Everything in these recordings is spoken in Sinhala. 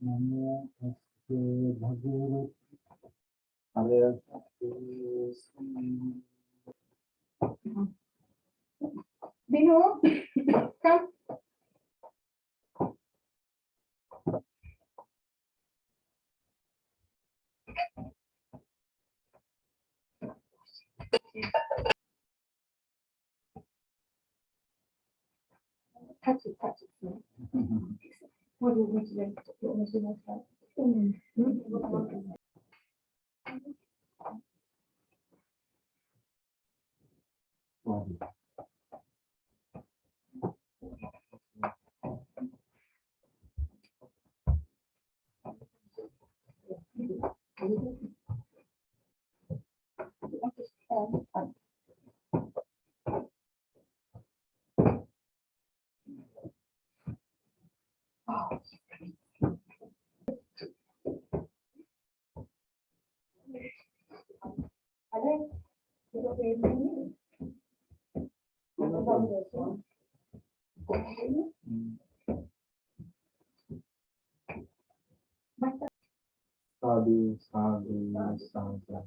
नमो तस्ते भगवते अरहते Binu, come. Touch it, touch it. What do you want to do? What do you want to do? साधु साधु साधु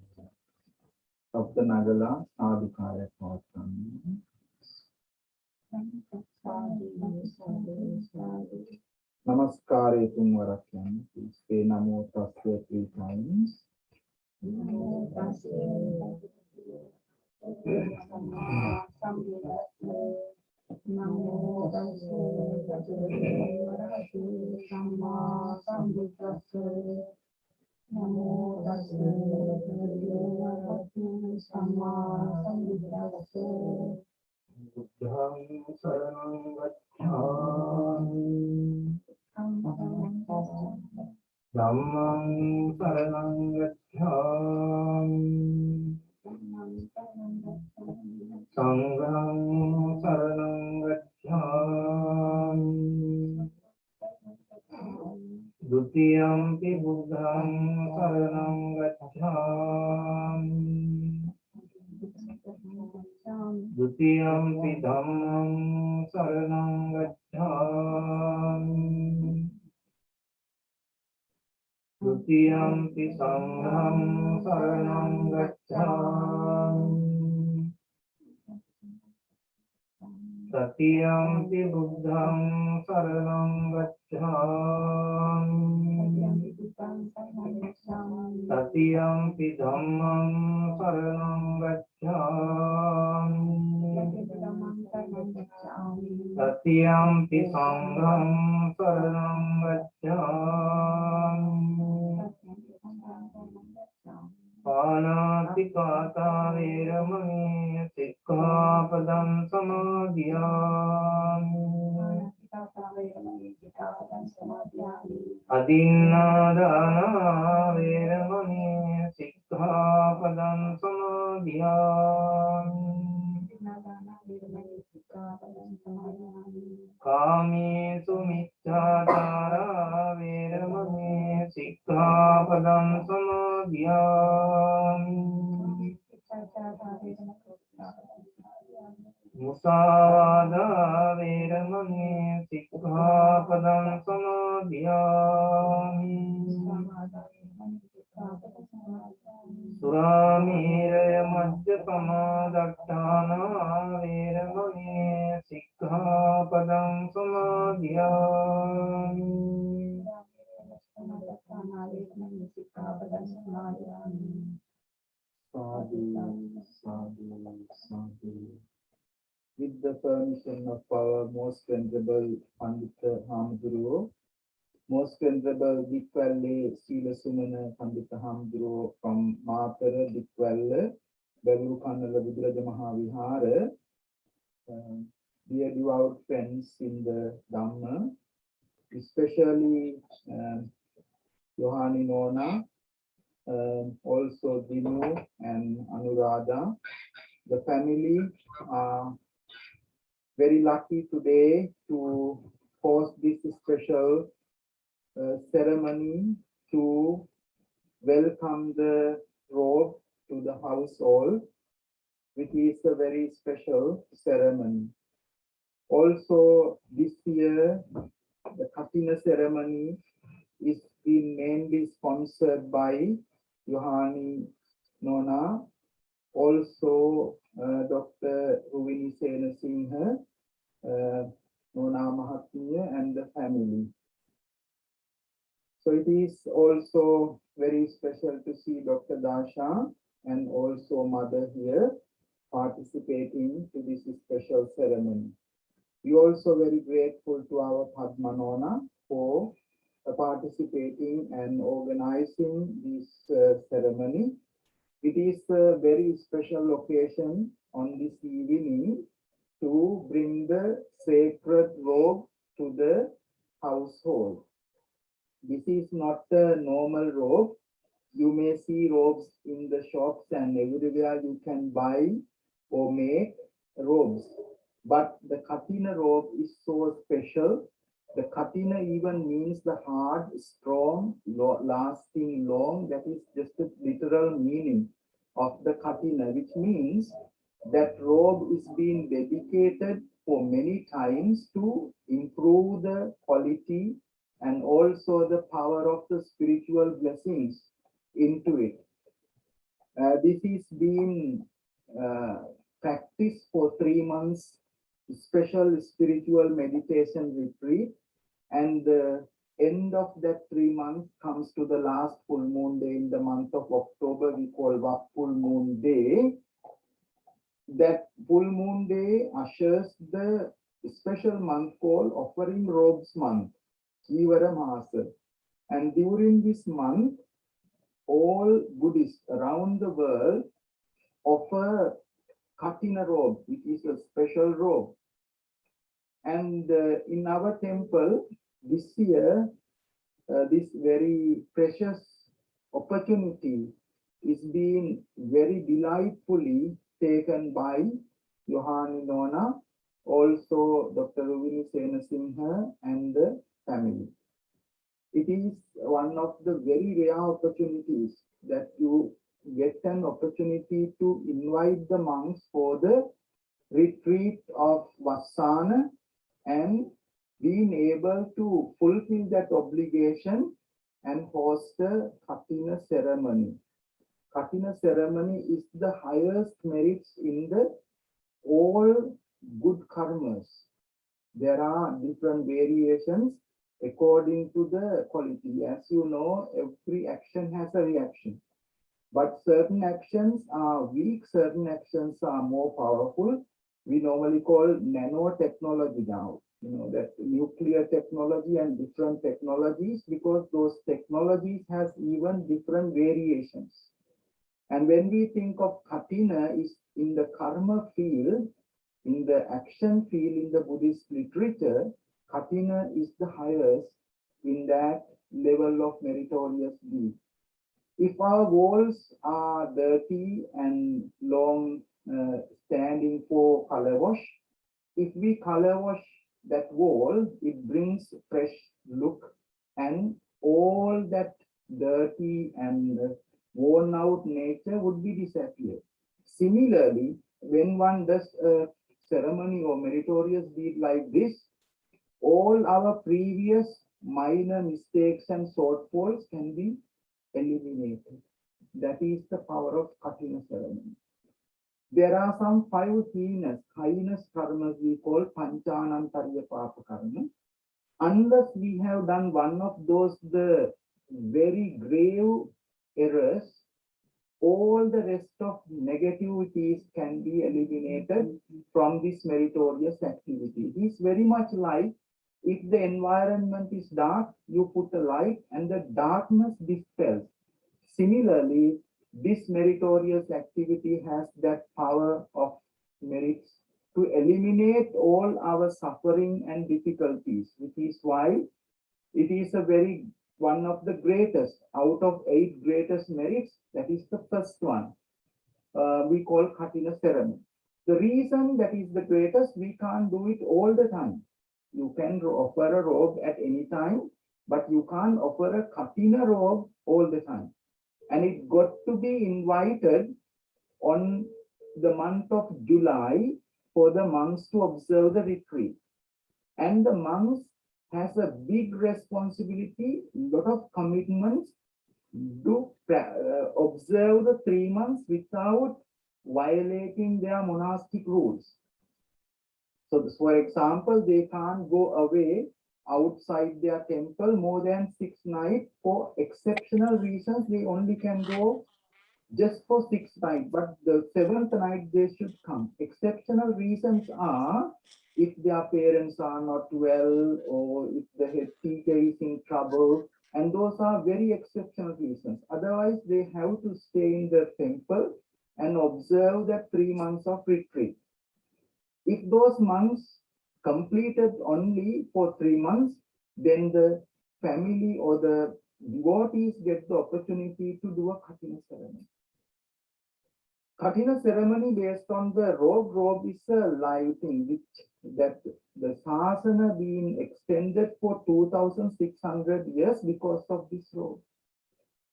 सप्त नागला साधु कार्य पहुंचता नमस्कार तुम वरक्यं इसके नमो taste 3 times Namo tassa bhagavate samma sambuddhassa. Namo tassa bhagavate samma sambuddhassa. बुद्धं शरणं गच्छामि धम्मं शरणं गच्छामि संघं शरणं गच्छामि द्वितीयंपि बुद्धं शरणं गच्छामि द्वितीयंपि धम्मं शरणं गच्छामि द्वितीयंपि संघं शरणं गच्छामि तृतीयंपि बुद्धं शरणं गच्छामि तृतीयंपि धम्मं शरणं गच्छामि तृतीयंपि संघं शरणं गच्छामि पानातिपाता वेरमणि सिक्खापदं समादियामि अदिन्नादाना वेरमणि सिक्खापदं समादियामि कामेषु मिथ्याचारा वेरमणि सिक्खापदं समादियामि मुसावादा वेरमणि सिक्खापदं समादियामि सुरामेरय मज्जपमादत्ताना वेरमणि सिक्खापदं समादियामि Sadhu, sadhu, sadhu. With the permission of our most venerable Pandita Hamduro, most venerable Dikwalle Sila Sumana Pandita Hamduro from Matara Dikwalle, Belukannala Buddharaja Mahavihara, dear devout friends in the Dhamma, especially Yohani Nona, also Dinu and Anuradha. The family are very lucky today to host this special ceremony to welcome the robe to the household, which is a very special ceremony. Also this year, the Kathina ceremony is being mainly sponsored by Yohani Nona, also Dr. Ruvini Senasinghe, Nona Mahatmya and the family. So it is also very special to see Dr. Dasha and also mother here participating to this special ceremony. We also very grateful to our Padma Nona for participating and organizing this ceremony. It is a very special occasion on this evening to bring the sacred robe to the household. This is not a normal robe. You may see robes in the shops and everywhere you can buy or make robes. But the Katina robe is so special. The Katina even means the hard, strong, lasting, long. That is just the literal meaning of the Katina, which means that robe is being dedicated for many times to improve the quality and also the power of the spiritual blessings into it. This is being practiced for 3 months, special spiritual meditation retreat, and the end of that 3 months comes to the last full moon day in the month of October. We call what full moon day. That full moon day ushers the special month called Offering Robes Month, Chivara Masa. And during this month, all Buddhists around the world offer Katina robe, which is a special robe. And in our temple this year, this very precious opportunity is being very delightfully taken by Yohani Nona, also Dr. Ruvini Senasinghe and the family. It is one of the very rare opportunities that you get an opportunity to invite the monks for the retreat of Vassana and being able to fulfill that obligation and host a Katina ceremony. Katina ceremony is the highest merits in the all good karmas. There are different variations according to the quality. As you know, every action has a reaction. But certain actions are weak, certain actions are more powerful. We normally call nanotechnology now, that nuclear technology and different technologies, because those technologies has even different variations. And when we think of Katina is in the karma field, in the action field in the Buddhist literature, Katina is the highest in that level of meritorious deed. If our walls are dirty and long standing for color wash, if we color wash that wall, it brings fresh look and all that dirty and worn out nature would be disappeared. Similarly, when one does a ceremony or meritorious deed like this, all our previous minor mistakes and shortfalls can be eliminated. That is the power of Katina ceremony. There are some 5 heinous karmas we call Panchanantariya Papa karma. Unless we have done one of those, the very grave errors, all the rest of negativities can be eliminated from this meritorious activity. It is very much like if the environment is dark, you put a light and the darkness dispels. Similarly, this meritorious activity has that power of merits to eliminate all our suffering and difficulties, which is why it is one of the greatest out of 8 greatest merits. That is the first one. We call Katina ceremony. The reason that is the greatest, we can't do it all the time. You can offer a robe at any time, but you can't offer a Katina robe all the time. And it got to be invited on the month of July for the monks to observe the retreat. And the monks has a big responsibility, lot of commitments, observe the 3 months without violating their monastic rules. So, for example, they can't go away outside their temple more than 6 nights. For exceptional reasons, they only can go just for 6 nights, but the seventh night they should come. Exceptional reasons are if their parents are not well or if the head teacher is in trouble, and those are very exceptional reasons. Otherwise, they have to stay in the temple and observe that 3 months of retreat. If those monks completed only for 3 months, then the family or the devotees get the opportunity to do a Kathina ceremony. Kathina ceremony based on the robe. Robe is a live thing, which that the Sasana being extended for 2600 years because of this robe.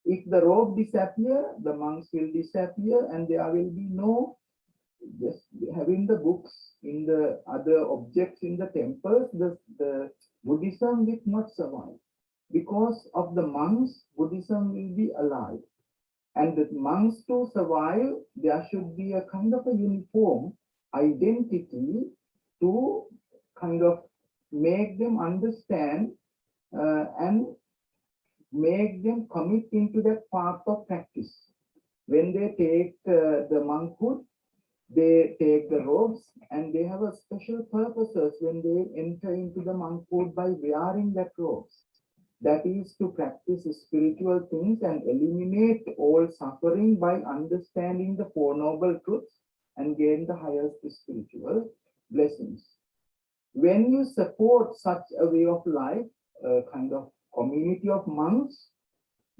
If the robe disappear, the monks will disappear and there will be no, just having the books in the other objects in the temples, the Buddhism will not survive. Because of the monks, Buddhism will be alive. And the monks to survive, there should be a kind of a uniform identity to kind of make them understand and make them commit into that path of practice. When they take the monkhood, they take the robes and they have a special purposes when they enter into the monkhood by wearing that robes. That is to practice spiritual things and eliminate all suffering by understanding the Four Noble Truths and gain the highest spiritual blessings. When you support such a way of life, a kind of community of monks,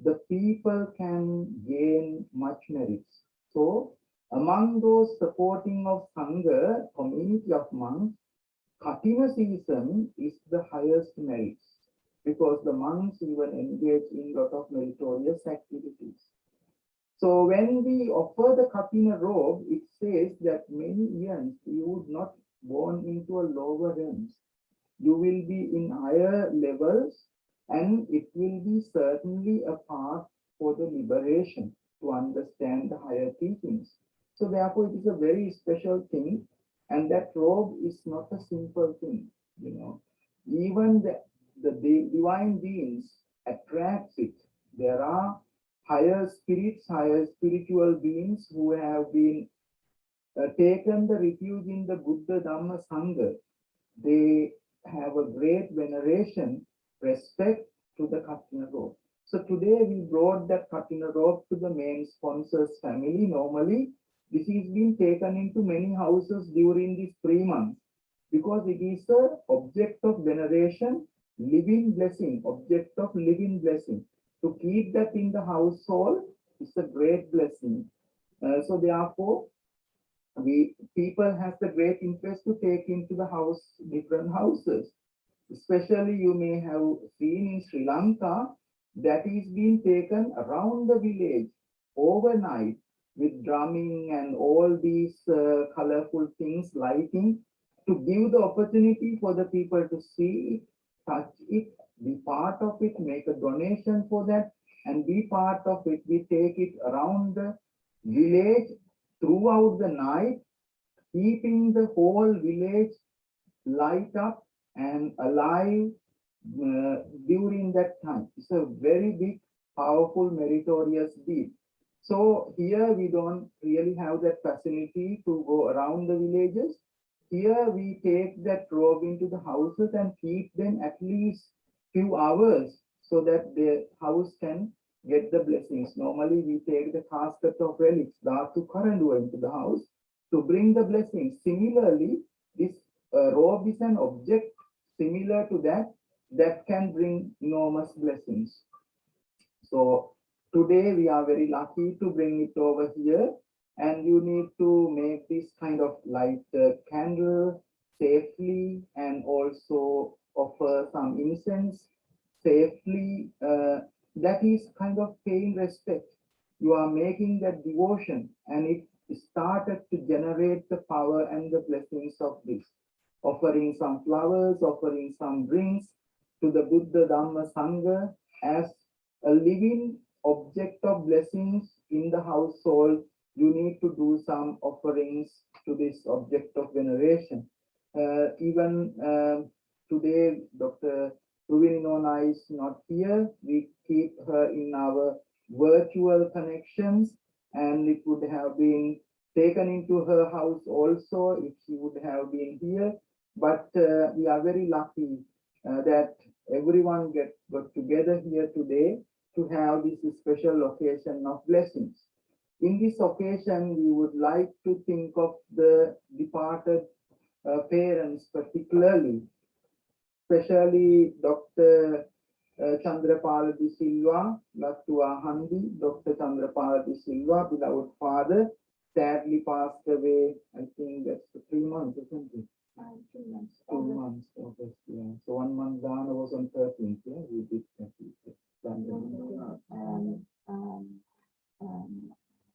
the people can gain much merits. So, among those supporting of Sangha, community of monks, Kathina season is the highest merits, because the monks even engage in a lot of meritorious activities. So when we offer the Kathina robe, it says that many years you would not born into a lower realms. You will be in higher levels, and it will be certainly a path for the liberation to understand the higher teachings. So therefore, it is a very special thing, and that robe is not a simple thing, you know. Even the divine beings attracts it. There are higher spirits, higher spiritual beings who have been taken the refuge in the Buddha Dhamma Sangha. They have a great veneration, respect to the Kathina robe. So today we brought that Kathina robe to the main sponsor's family. Normally, this is being taken into many houses during these 3 months because it is an object of veneration, living blessing, object of living blessing. To keep that in the household is a great blessing. So therefore, people have the great interest to take into the house, different houses. Especially you may have seen in Sri Lanka that is being taken around the village overnight with drumming and all these colorful things, lighting, to give the opportunity for the people to see it, touch it, be part of it, make a donation for that, and be part of it. We take it around the village throughout the night, keeping the whole village light up and alive during that time. It's a very big, powerful, meritorious deed. So here we don't really have that facility to go around the villages. Here we take that robe into the houses and keep them at least few hours so that the house can get the blessings. Normally we take the casket of relics, Dhatu Karanduwa, into the house to bring the blessings. Similarly, this robe is an object similar to that can bring enormous blessings. So today we are very lucky to bring it over here, and you need to make this kind of light candle safely and also offer some incense safely. That is kind of paying respect. You are making that devotion, and it started to generate the power and the blessings of this. Offering some flowers, offering some drinks, to the Buddha, Dhamma, Sangha as a living object of blessings in the household. You need to do some offerings to this object of veneration. Even today, Dr. Ruvini Nona is not here. We keep her in our virtual connections, and it would have been taken into her house also if she would have been here. But we are very lucky that everyone got together here today to have this special occasion of blessings. In this occasion, we would like to think of the departed parents particularly, especially Dr. Chandrapala De Silva, Lattua Handi, Dr. Chandrapala De Silva, beloved father, sadly passed away, I think that's 3 months, isn't it? 2 months. 2 months, August, yeah. So 1 month down, I was on 13th, yeah, we did that.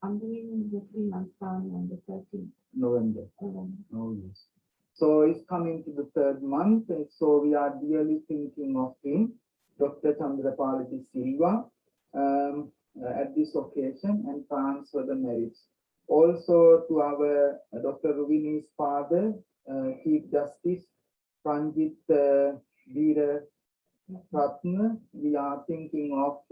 I'm doing the 3 months down on the 13th. November. Oh, yes. So it's coming to the 3rd month, and so we are dearly thinking of him, Dr. Chandrapala De Silva, at this occasion and transfer the merits. Also to our Dr. Ruvini's father, Chief Justice Pranjit Veera Ratna, we are thinking of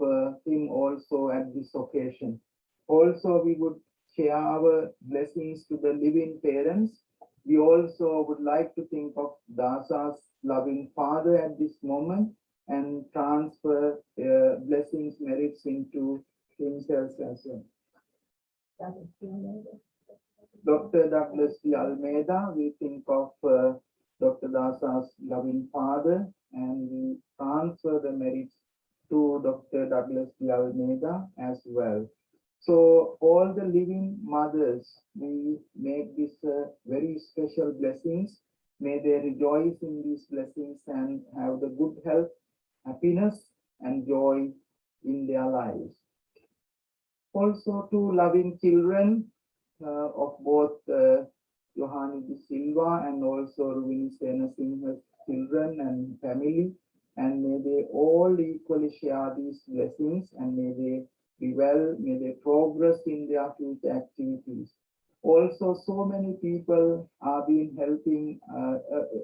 him also at this occasion. Also, we would share our blessings to the living parents. We also would like to think of Dasa's loving father at this moment and transfer blessings, merits into himself as well. Dr. Douglas D. Almeida, we think of Dr. Dasa's loving father and we transfer the merits to Dr. Douglas D. Almeida as well. So all the living mothers, we make this very special blessings. May they rejoice in these blessings and have the good health, happiness and joy in their lives. Also to loving children of both Yohani De Silva and also Ruvini Senasinghe's children and family, and may they all equally share these blessings and may they be well, may they progress in their future activities. Also, so many people are being helping.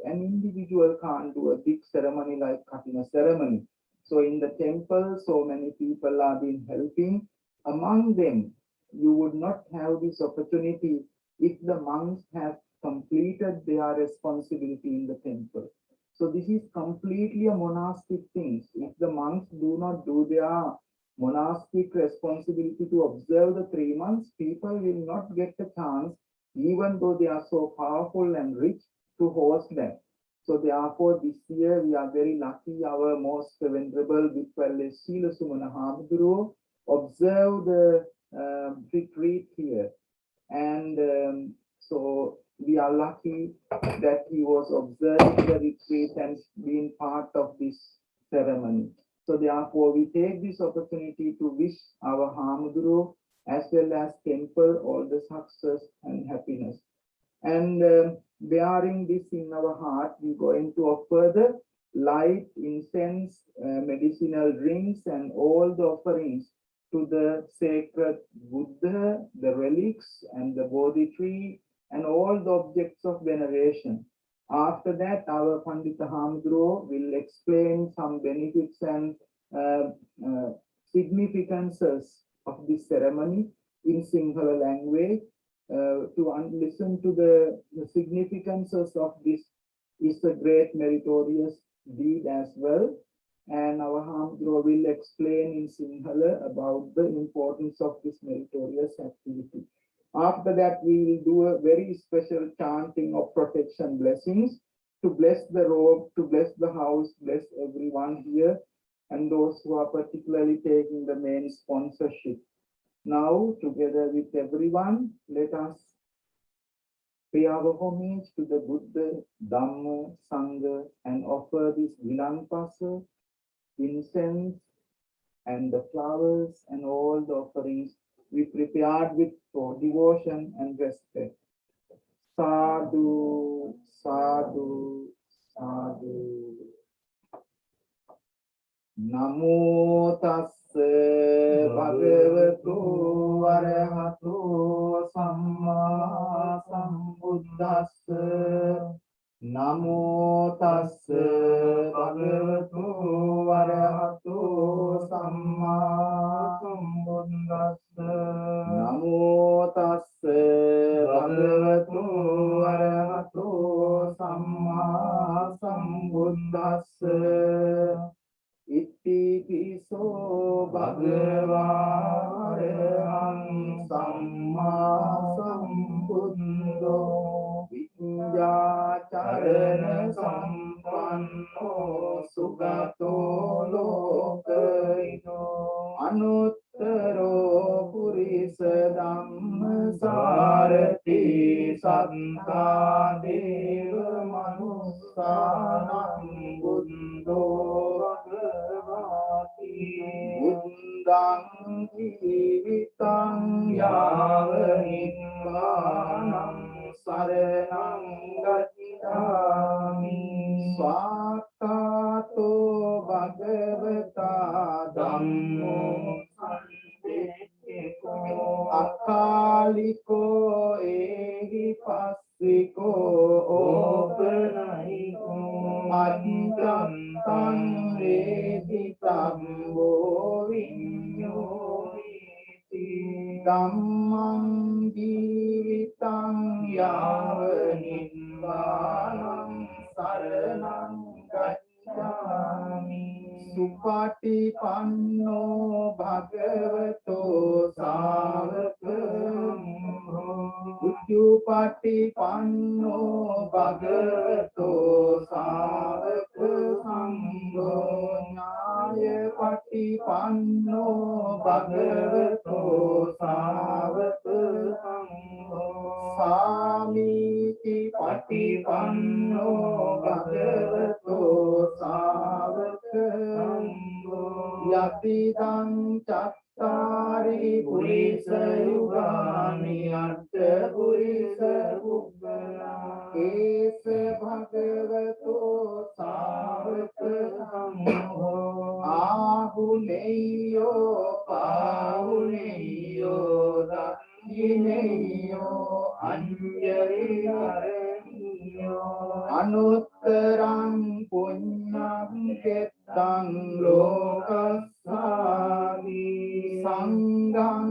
An individual can't do a big ceremony like Katina ceremony. So in the temple, so many people are being helping. Among them, you would not have this opportunity if the monks have completed their responsibility in the temple. So this is completely a monastic thing. If the monks do not do their monastic responsibility to observe the 3 months, people will not get a chance, even though they are so powerful and rich, to host them. So therefore, this year we are very lucky. Our most venerable Bhikkhu Sila Sumana Hamduru observe the retreat here, and so we are lucky that he was observing the retreat and being part of this ceremony. So therefore, we take this opportunity to wish our Hamduru as well as temple all the success and happiness. And bearing this in our heart, we are going to offer the light, incense, medicinal drinks, and all the offerings to the sacred Buddha, the relics, and the Bodhi tree, and all the objects of veneration. After that, our Pandita Hamduro will explain some benefits and significances of this ceremony in Sinhala language. To listen to the significances of this is a great meritorious deed as well. And our Hamduro will explain in Sinhala about the importance of this meritorious activity. After that, we will do a very special chanting of protection blessings to bless the robe, to bless the house, bless everyone here, and those who are particularly taking the main sponsorship. Now, together with everyone, let us pay our homage to the Buddha, Dhamma, Sangha, and offer this Vilampasa, incense, and the flowers, and all the offerings we prepared with for devotion and respect. Sadhu, sadhu, sadhu. නමෝ තස්ස භගවතු වරහතු සම්මා සම්බුද්දස්ස නමෝ තස්ස භගවතු වරහතු සම්මා සම්බුද්දස්ස නමෝ තස්ස භගවතු වරහතු සම්මා සම්බුද්දස්ස ඉති පිසෝ භගවාරහං සම්මා සම්බුද්ධෝ විඤ්ඤාචරණ සම්පන්නෝ සුගතෝ ලෝකයිනෝ අනුත්තරෝ පුරිස ධම්මසාරති සත්තා දේව මනුස්සානං බුද්ධෝ බුද්ධං ජීවිතං යාව නිර්වාණං සරණං ගච්ඡාමි ස්වාක්ඛාතෝ භගවතා ධම්මෝ සංදේශකෝ අකාලිකෝ ඒහි පස්සිකෝ ඕපනයිකෝ අද්දත්තං වේදිතම්බෝ විඤ්ඤෝති ධම්මං ජීවිතං යාව නිර්වාණං සරණං ගච්ඡාමි සුපටිපන්නෝ භගවතෝ සාවකං උච්චුපටිපන්නෝ භගවතෝ සාවක සංඝෝ ඥායපටිපන්නෝ භගවතෝ සාවක සංඝෝ සාමීචි පටිපන්නෝ භගවතෝ සාවක සංඝෝ යතිදං චත්තාරි පුරිස යුගානි අට්ඨ පුරිස පුබ්බලා ඒස භගවතෝ සාවක සංඝෝ ආහුනේයෝ පාහුනේයෝ දක්ඛිනේයෝ අඤ්ජලි හරණියෝ අනුත්තරං පුඤ්ඤං කෙත්තං ලෝකස්සාමි සංඝං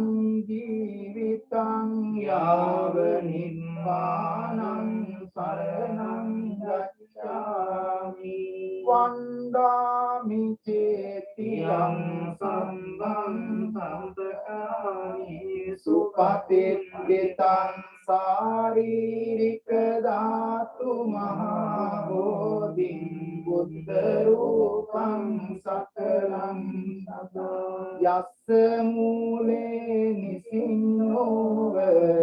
ජීවිතං යාව නිර්වාණං සරණං ගච්ඡාමි වන්දාමි චේතියං සම්බං සම්පකාමි සුපතිද්දිතං සාරීරික ධාතු මහා බෝධිං බුද්ධ රූපං සකලං යස්ස මූලේ නිසින්නෝව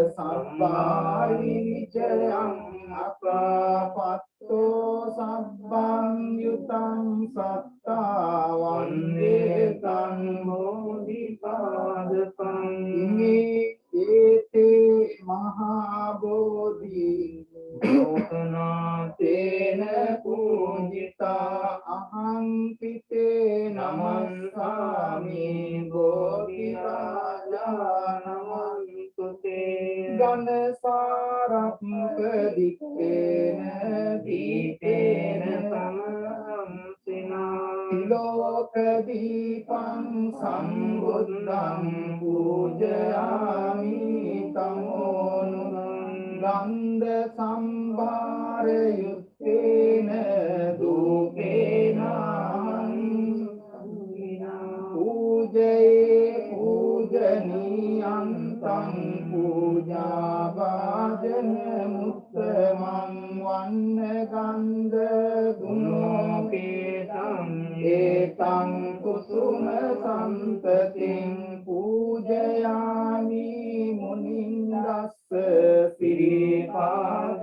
සබ්බායි විචයං අපපත්තෝ සබ්බං යුතං සත්තා වන්දේ තං මොදිපාදපං ඒතේ මහා බෝධි ලෝකනාතේන පූජිතා අහං පිතේ නමස්සාමි බෝධි රාජා නමන්තුතේ ගණසාරක්ක දික්කේන දීතේන සමහංසිනා ලෝක දීපං සම්බුද්ධං පූජයාමි තමෝනුරං ගන්ධ සම්භාර යුත්තේන දූපේන පූජේ පූජනීයං තං පූජා වාදන මුත්තමං වන්න ගන්ධ ගුණෝපේතං ඒතං කුසුම සම්පතින් පූජයාමි මුනින්දස්ස සිරිපාද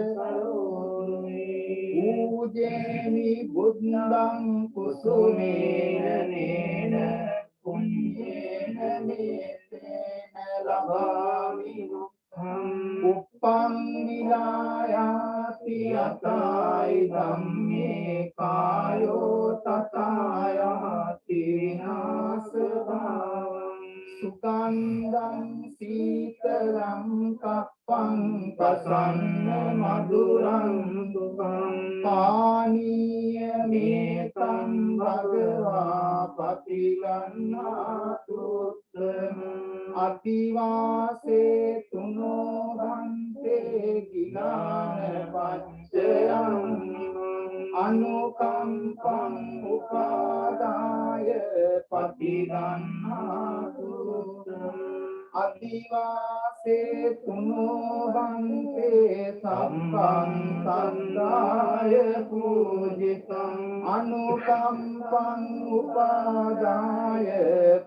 සරෝමි පූජේමි බුද්ධං කුසුමේන නේන පුඤ්ඤේන මේතේන ලබාමි උප්පං නිලායාති අතායි ධම්මේ කායෝ තථායහ මන්දං සීතලං කප්පං පසන්න මధుරං සුඛං පානීය මේතං භගවා පතිගන්නාතු අතිවාසේ තුනෝ බන්තේ ගිලාන පච්චයං අනුකම්පං උපාදාය පතිගන්නාතු අතිවාසේ තුනෝ බන්තේ සම්බං සන්දාය පූජිතං අනුකම්පං උපාදාය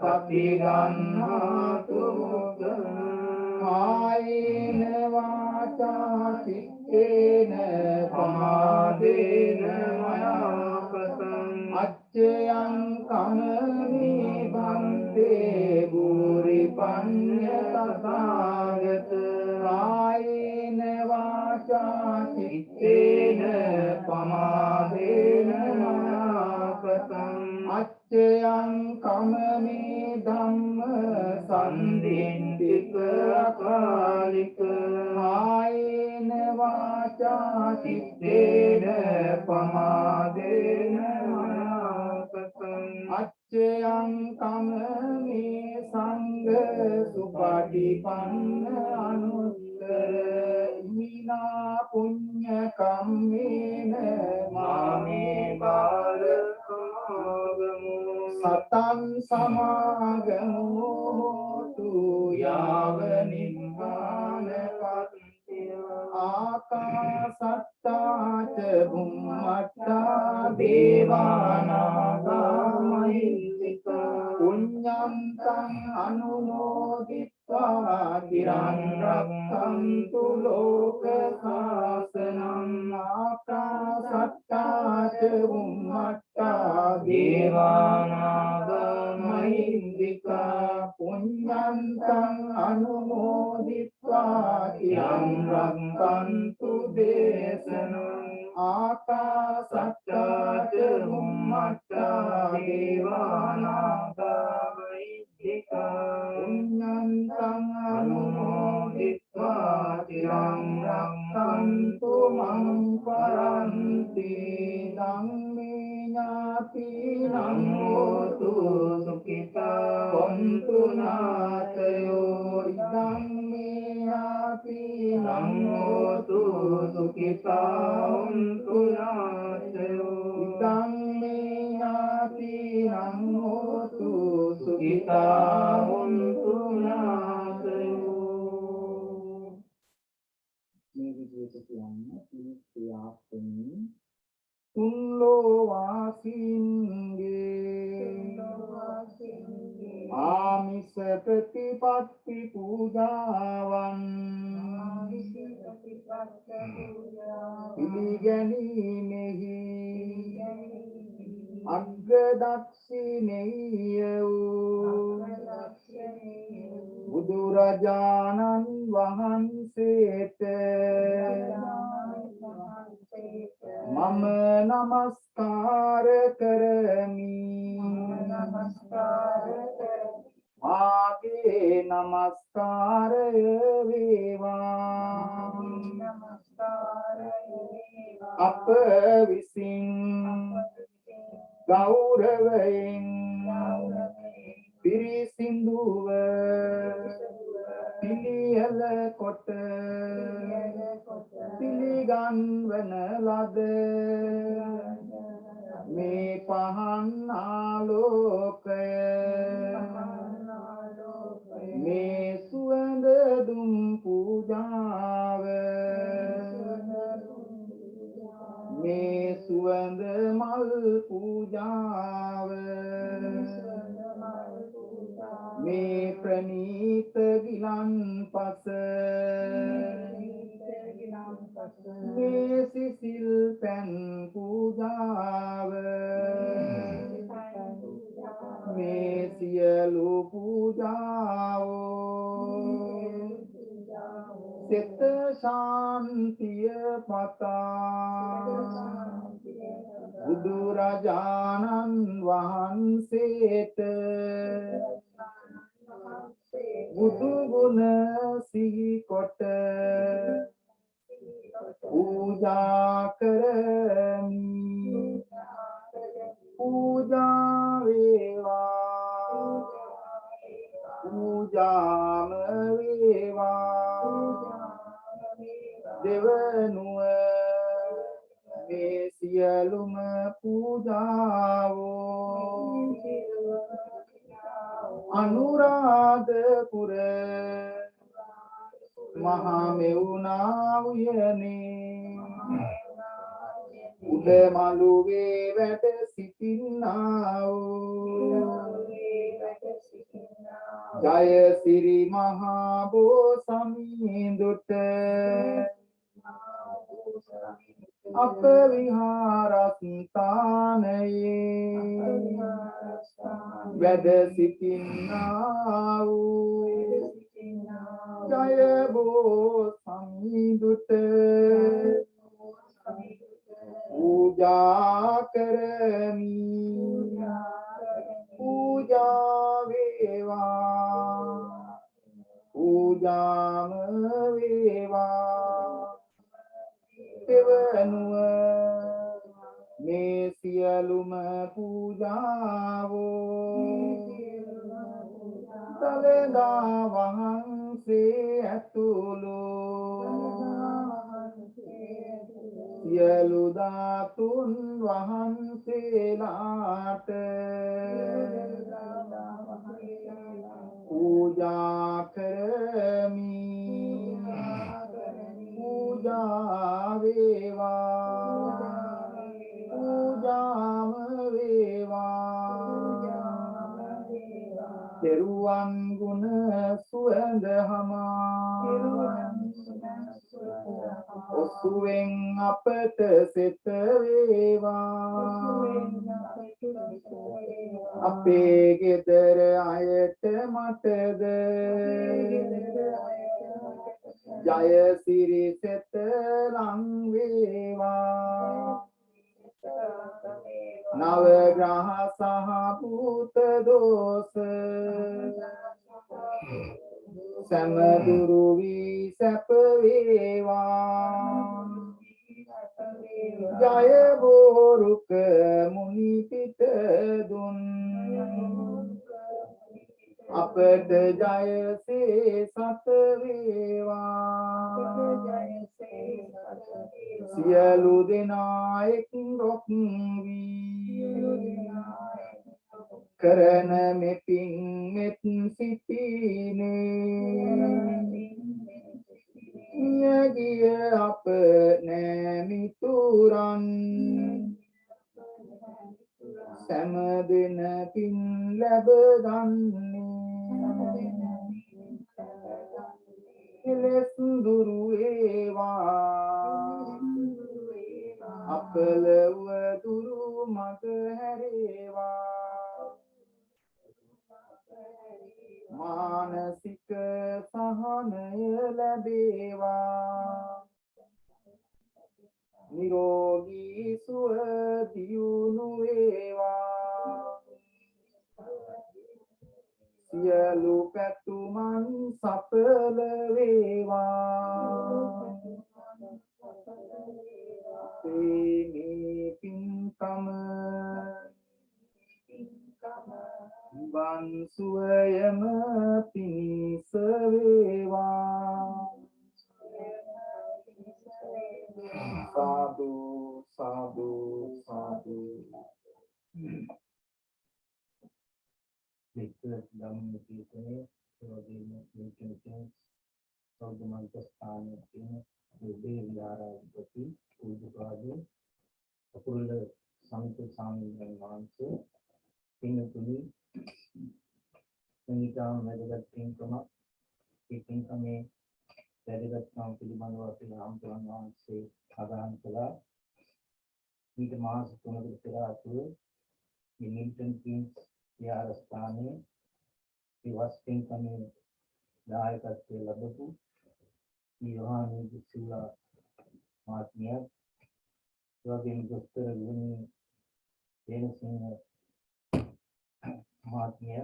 පතිගන්නාතු කායේන වාචා චිත්තේන පමාදේන මයාපතං අච්චයං කමමේ බන්තේ බුරි පඤ්ඤ තථාගත කායේන වාචා චිත්තේන පමාදේන මයාපතං අච්චයං කමමේ ධම්ම සම්දින්දික අකාලික කායේන වාචා චිත්තේන පමාදේන මයාපතං අච්චයං කමමේ සංඝ සුපටිපන්න අනුත්තර හිනා පුඤ්ඤ කම්මේන මාමේ බාල සතං සමාගමෝ හෝතු යාව නිම්මානපත්තිය ආකාසත්තා ච බුම්මත්තා දේවානාගා මහින්దికා පුඤ්ඤන්තං අනුමෝදිත්වා තිරං රක්ඛන්තු ලෝක සාසනං ආකාසත්තා ච බුම්මත්තා දේවානාගා මහින්దికා පුඤ්ඤන්තං අනුමෝදිත්වා තිරං රක්ඛන්තු දේශනං ආකාසත්තා ච බුම්මත්තා දේවානාගා මහින්దికා පුඤ්ඤන්තං අනුමෝදිත්වා තිරං රක්ඛන්තු මං පරන්ති ධම්මේ ඥාතිනං හෝතු සුඛිතා හොන්තු නාතයෝ ධම්මේ ඥාතිනං හෝතු සුඛිතා හොන්තු නාතයෝ ධම්මේ ඥාතිනං හෝතු සුඛිතා හොන්තු නාතයෝ මේ විදිහට කියන්නේ පිළික්‍රියාවෙන් තුන්ලෝ වාසීන්ගේ ආමිස ප්‍රතිපත්ති පූජාවන් පිළිගැනීමෙහි අග්‍රදක්ෂිණේය වූ බුදුරජාණන් වහන්සේට මම නමස්කාර කරමි මාගේ නමස්කාරය වේවා අප විසින් ගෞරවයෙන් පිරිසිදුව පිළියෙල කොට පිළිගන්වන ලද මේ පහන් ආලෝකය මේ සුවඳ දුම් පූජාව මේ සුවඳ මල් පූජාව මේ ප්‍රණීත ගිලන්පස මේ සිසිල් පැන් පූජාව මේ සියලු පූජාවෝ සිත ශාන්තිය පතා බුදුරජාණන් වහන්සේට වේවා පූජාම වේවා දෙවනුව මේ සියලුම පූජාවෝ අනුරාධපුර මහමෙවුනා උයනේ උඩමළුවේ වැඩ සිටින්නා වූ ජයසිරි මහා බෝසමිඳුට අප විහාරස්ථානයේ වැඩ සිටින්නා වූ ජය බෝසමිඳුට පූජා කරමි පූජා වේවා පූජාම වේවා දෙවනුව මේ සියලුම පූජාවෝ දළදා වහන්සේ ඇතුළු සියලු ධාතුන් වහන්සේලාට පූජා කරමි පූජා වේවා පූජාම වේවා තෙරුවන් ගුණ සුවඳ හමා ඔසුවෙන් අපට සෙත වේවා අපේ ගෙදර අයට මටද ජයසිරි සෙත ලං වේවා නවග්‍රහ සහ භූත දෝෂ සමදුරු වී සැප වේවා ජය බෝරුක මුනි පිට දුන් අපට ජයසේ සත වේවා සියලු දෙනා එක් රොක් වී කරන මෙපින් මෙත් සිටිනේ නියගිය අප නෑමිතුරන් සෑම දිනකින් ලැබ ගන්නේ කෙලෙස් දුරු වේවා අපලව දුරු මග හැරේවා මානසික සහනය ලැබේවා නිරෝගී සුව දියුණු වේවා සියලු පැතුමන් සඵල වේවා මේ පින්කම බන්සුවයම පිණිස වේවා සාදු සාදු සාදු ධම්මකීර්තනයේ සෝදීන මේකෙන් සෞදමන්ත ස්ථානයේ තියෙන උදේ විහාරාධිපති පූජ්‍යපාද අපුරුල සමිත සාමණේර වහන්සේ පින්තුනි සංගීතම් වැඩගත් පින්කම ඒ පින්කමේ වැඩගත්කම් පිළිබඳව අපි ආම්තුන් වහන්සේ සඳහන් කළා. ඊට මාස 3කට පෙර ආතුව මිල්ටන් කින්ස් විහාරස්ථානයේ විවස් පින්කමේ දායකත්වයේ ලැබපු යෝහානි සිල්වා මහත්මිය යෝගින් දොස්තර ගුණි දේනසිංහ මහත්මිය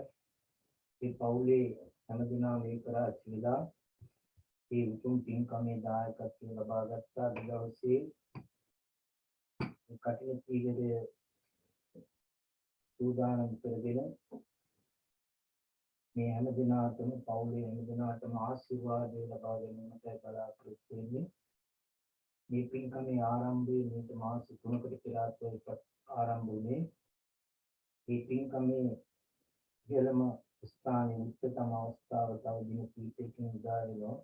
ඒ පවුලේ හැමදෙනාම මේ කරා සිලා ඒ උතුම් පින්කමේ දායකත්වය ලබා ගත්තා. දවසේ කටින පීඩය සූදානම් කරගෙන මේ හැම දිනාටම පවුලේ හැම දිනාටම ආශිර්වාදය ලබා ගැනීමට බලාපොරොත්තු වෙන්නේ. මේ පින්කමේ ආරම්භයේ මේක මාස 3කට පෙර ආරම්භ වුණේ. මේ පින්කමේ ඉහළම ස්ථානයේ උච්චතම අවස්ථාව තව දින කීපයකින් උදා වෙනවා.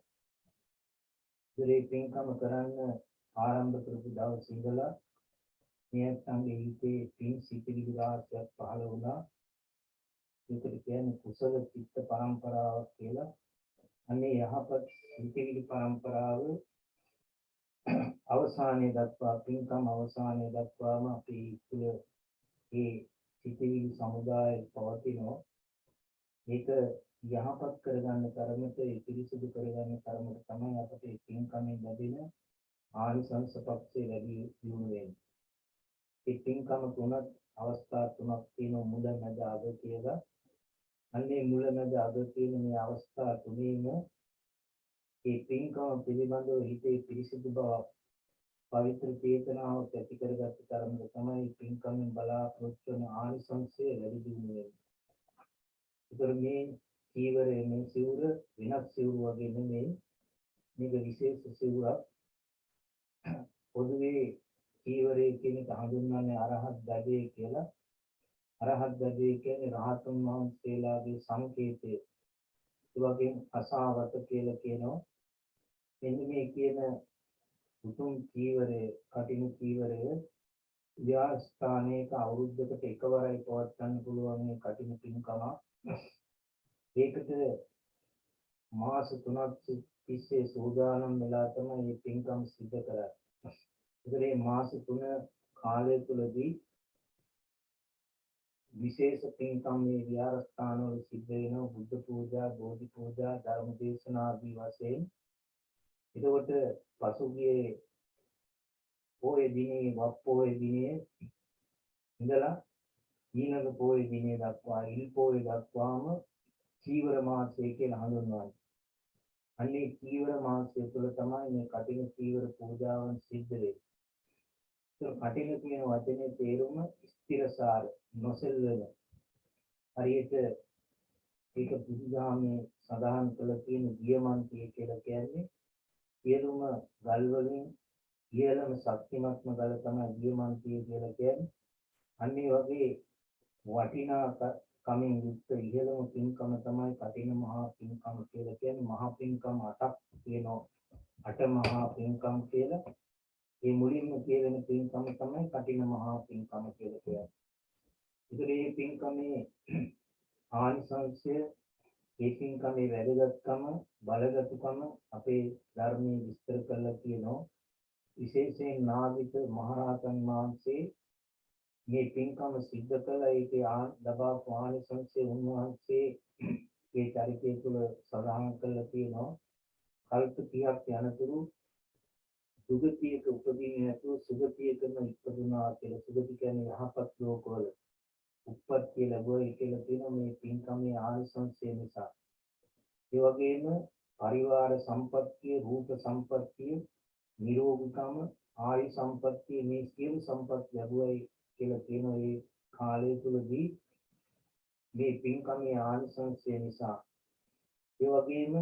මේ පින්කම කරන්න ආරම්භ කරපු දවස් ඉඳලා මේ සංගේ හිතේ පින් සිතිවිලි රාශියක් පහළ වුණා. ඒකට කියන්නේ කුසල චිත්ත පරම්පරාවක් කියලා. අනේ යහපත් සිතිවිලි පරම්පරාව අවසානයේ දක්වා පින්කම් අවසානයේ දක්වාම අපි තුළ මේ සිතිවිලි සමුදාය පවතිනවා. ඒක යහපත් කරගන්න තරමට පිරිසිදු කරගන්න තරමට තමයි අපට මේ පින්කමෙන් ලැබෙන ආනිසංස පක්ෂේ වැඩි දියුණු වෙන්නේ. මේ පින්කම තුනක් අවස්ථා තුනක් තියෙන මුල මැද අග කියලා. අන්නේ මුල මැද අග කියන මේ අවස්ථා තුනේම මේ පින්කම පිළිබඳව හිතේ පිරිසිදු බව පවිත්‍ර චේතනාව ඇති කරගත් තරමට තමයි පින්කමෙන් බලාපොරොත්තු වන ආනිසංසය වැඩි දියුණු වෙන්නේ. ඒතර මේ චීවරයේ මේ සිවුර වෙනස් සිවුර වගේ නෙමෙයි. මේක විශේෂ සිවුරක්. පොදුවේ චීවරයේ කියන එක හඳුන්වන්නේ අරහත් ධජේ කියලා. අරහත් ධජේ කියන්නේ රහතන් වහන්සේලාගේ සංකේතය. ඒ වගේම අසාවත කියලා කියනවා. මෙන්න මේ කියන උතුම් චීවරය, කටින චීවරය විහාරස්ථානයක අවුරුද්දකට එකවරයි පවත්වන්න පුළුවන් මේ කටින පින්කම. ඒකට මාස 3ක් තිස්සේ සූදානම් වෙලා තමයි මේ පින්කම් සිදු කරන්නේ. ඒ මාස 3 කාලය තුලදී විශේෂ පින්කම් මේ විහාරස්ථානවල සිද්ධ වෙනවා. බුද්ධ පූජා, බෝධි පූජා, ධර්ම දේශනා ආදී වශයෙන්. ඒකට පසුගියේ පොයේ දිනේ වප්පෝයේ දිනේ ඉඳලා ඊළඟ පොයේ දිනේ දක්වා ඉල් පොයේ දක්වාම චීවර මාසය කියලා හඳුන්වන්නේ. අන්නේ චීවර මාසය තුළ තමයි මේ කටින චීවර පූජාවන් සිද්ධ වෙන්නේ. ඒ කටින කියන වචනේ තේරුම ස්ථිරසාර, නොසෙල්වෙන. හරියට ඒක බුදුදහමේ සඳහන් කළ තියෙන දියමන්තිය කියලා කියන්නේ සියලුම ගල් වලින් ඉහළම ශක්තිමත්ම ගල තමයි දියමන්තිය කියලා කියන්නේ. අන්නේ වගේ වටිනා කමින් යුක්ත ඉහළම පින්කම තමයි කටින මහා පින්කම කියලා කියන්නේ. මහා පින්කම් 8ක් තියෙනවා. 8 මහා පින්කම් කියලා. මේ මුලින්ම කියන පින්කම තමයි කටින මහා පින්කම කියලා කියන්නේ. ඉතින් මේ පින්කමේ ආනිසංසය, මේ පින්කමේ වැදගත්කම, බලගතුකම අපේ ධර්මයේ විස්තර කරලා තියෙනවා. විශේෂයෙන් නාගික මහරහතන් වහන්සේ මේ පින්කම සිද්ධ කළ ඒකේ ලබාපු ආනිසංසය උන්වහන්සේ මේ චරිතය තුළ සඳහන් කරලා තියෙනවා. කල්ප 30ක් යනතුරු සුගතියක උපදින්නේ නැතුව සුගතියකම ඉපදුනා කියලා. සුගති කියන්නේ යහපත් ලෝකවල උප්පත්තිය ලැබුවා කියලා තියෙන මේ පින්කමේ ආනිසංසය නිසා. ඒ වගේම පරිවාර සම්පත්තිය, රූප සම්පත්තිය, නිරෝගීකම, ආයු සම්පත්තිය, මේ සියලු සම්පත් ලැබුවයි කියලා තියෙන මේ කාලය තුලදී මේ පින්කමේ ආනිසංසය නිසා. ඒ වගේම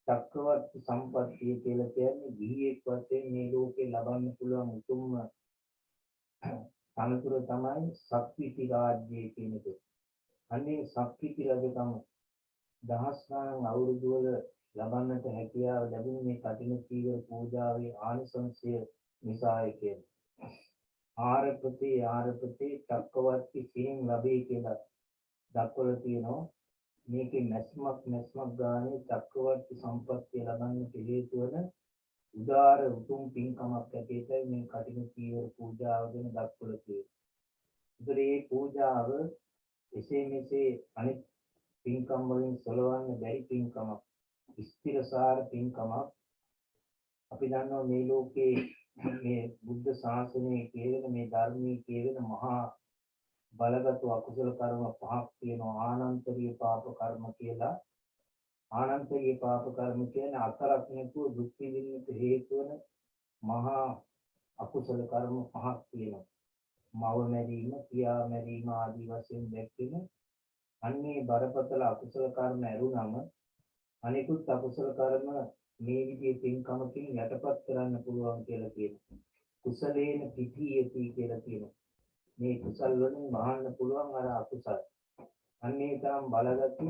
චක්‍රවර්ත සම්පත්තිය කියලා කියන්නේ ගිහියෙක් වශයෙන් මේ ලෝකේ ලබන්න පුළුවන් උතුම්ම අනුතර තමයි සක්විති රාජ්‍යය කියන එක. අන්නේ සක්විති රජකම දහස් ගණන් අවුරුදු වල ලබන්නට හැකියාව ලැබුණේ මේ කටින චීවර පූජාවේ ආනිසංසය නිසායි කියන්නේ. ආරපතේ චක්‍රවර්ති සිහින් ලැබේ කියලා දක්වලා තියෙනවා. මේකේ මැස්මක් ගානේ චක්‍රවර්ති සම්පත්තිය ලබන්නට හේතු වන උදාර උතුම් පින්කමක් ඇටියටයි මේ කටින චීවර පූජාව ගැන දක්වලා තියෙන්නේ. ඒතර මේ පූජාව එසේ මෙසේ අනිත් පින්කම් වලින් සලවන්න බැරි පින්කමක්. ස්ථිරසාර පින්කමක්. අපි දන්නවා මේ ලෝකේ මේ බුද්ධ ශාසනයේ කියන මේ ධර්මයේ කියන මහා බලගත් අකුසල කර්ම 5ක් තියෙනවා. ආනන්තරීය පාප කර්ම කියලා. ආනන්තරීය පාප කර්ම කියන්නේ අතරක් නැතුව දුක් විඳින්නට හේතු වන මහා අකුසල කර්ම 5ක් තියෙනවා. මව මැරීම, පියා මැරීම ආදී වශයෙන් දැක්වෙන අන්නේ බරපතල අකුසල කර්ම ඇරුණම අනිකුත් අකුසල කර්ම මේ විදිහේ පින්කමකින් යටපත් කරන්න පුළුවන් කියලා කියනවා. කුසලේන පිටියති කියලා කියනවා. මේ කුසල් වලින් වහන්න පුළුවන් අර අකුසල්. අන්නේ තරම් බලගත්තු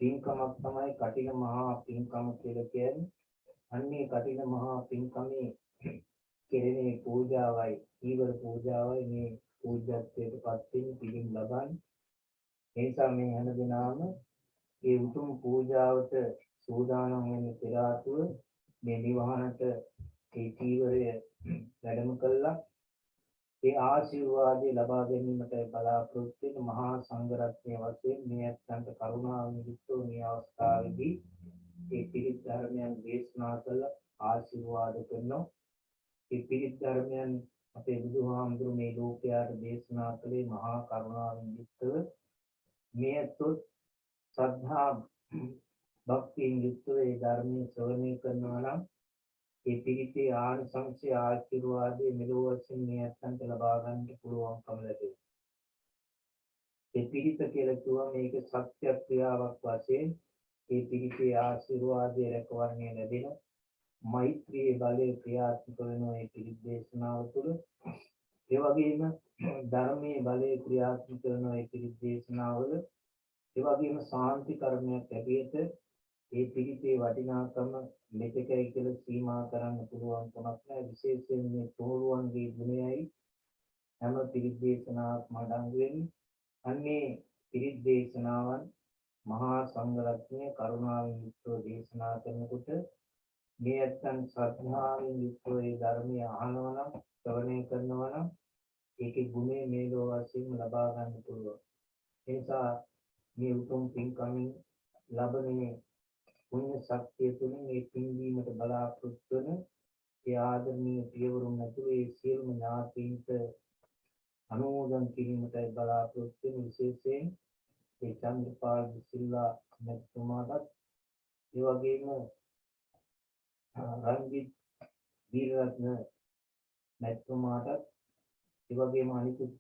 පින්කමක් තමයි කටින මහා පින්කම කියලා කියන්නේ. අන්නේ කටින මහා පින්කමේ කෙරෙන පූජාවයි, ඊවර පූජාවයි මේ පූජ්‍යත්වයට පත් වෙන පිළිම් ලබන්නේ. ඒ නිසා මේ හැම දිනම ඒ උතුම් පූජාවට සූදානම් වෙන පෙර ආතුව මේ නිවහනට ඒ චීවරය වැඩම කළා. ඒ ආශිර්වාදය ලබා ගැනීමට බලාපොරොත්තු වෙන මහා සංඝරත්නය වශයෙන් මේ අත්යන්ත කරුණාවෙන් යුක්තව මේ අවස්ථාවේදී ඒ පිරිත් ධර්මයන් දේශනා කළ ආශිර්වාද කරනවා. ඒ පිරිත් ධර්මයන් අපේ බුදුහාමුදුරු මේ ලෝකයට දේශනා කළේ මහා කරුණාවෙන් යුක්තව. මේ අතොත් ශ්‍රද්ධා භක්තියෙන් යුක්තව ඒ ධර්මයේ ශ්‍රවණය කරනවා නම් ඒ පිරිතේ ආනිසංසය ආශිර්වාදයේ මෙලොව වශයෙන් මේ අත්යන්ත ලබා ගන්නට පුළුවන්කම ලැබේ. ඒ පිරිත කියලා කියුවා මේක සත්‍ය ක්‍රියාවක් වශයෙන් ඒ පිරිතේ ආශිර්වාදය රැකවරණය ලැබෙන මෛත්‍රියේ බලය ක්‍රියාත්මක වෙන ඒ පිරිත් දේශනාව තුළ ඒ වගේම ධර්මයේ බලය ක්‍රියාත්මක වෙන ඒ පිරිත් දේශනාවල ඒ වගේම සාන්ති කර්මයක් ඇටියට ඒ පිරිතේ වටිනාකම මෙතකයි කියලා සීමා කරන්න පුළුවන් කමක් නැහැ. විශේෂයෙන් මේ තෝරුවන්ගේ ගුණයයි හැම පිරිත් දේශනාවක්ම අඩංගු වෙන්නේ. අන්නේ පිරිත් දේශනාවන් මහා සංඝරත්නය කරුණාවෙන් යුක්තව දේශනා කරනකොට මේ අත්යන් ශ්‍රද්ධාවෙන් යුක්තව ඒ ධර්මය අහනවා නම්, ශ්‍රවණය කරනවා නම් ඒකේ ගුණය මේ ලෝකයෙන් ලබා ගන්න පුළුවන්. ඒ නිසා මේ උතුම් පින්කමින් ලබන පුණ්‍ය ශක්තිය තුළින් මේ පින්වීමට බලාපොරොත්තු වන ඒ ආදරණීය පියවරුන් ඇතුළේ ඒ සියලුම ඥාතීන්ට අනුමෝදන් කිරීමටයි බලාපොරොත්තු වෙන. විශේෂයෙන් ඒ චන්ද්‍රපාල් සිල්වා මැතිතුමාටත් ඒ වගේම රංජිත් වීරරත්න මැතිතුමාටත් ඒ වගේම අනිකුත්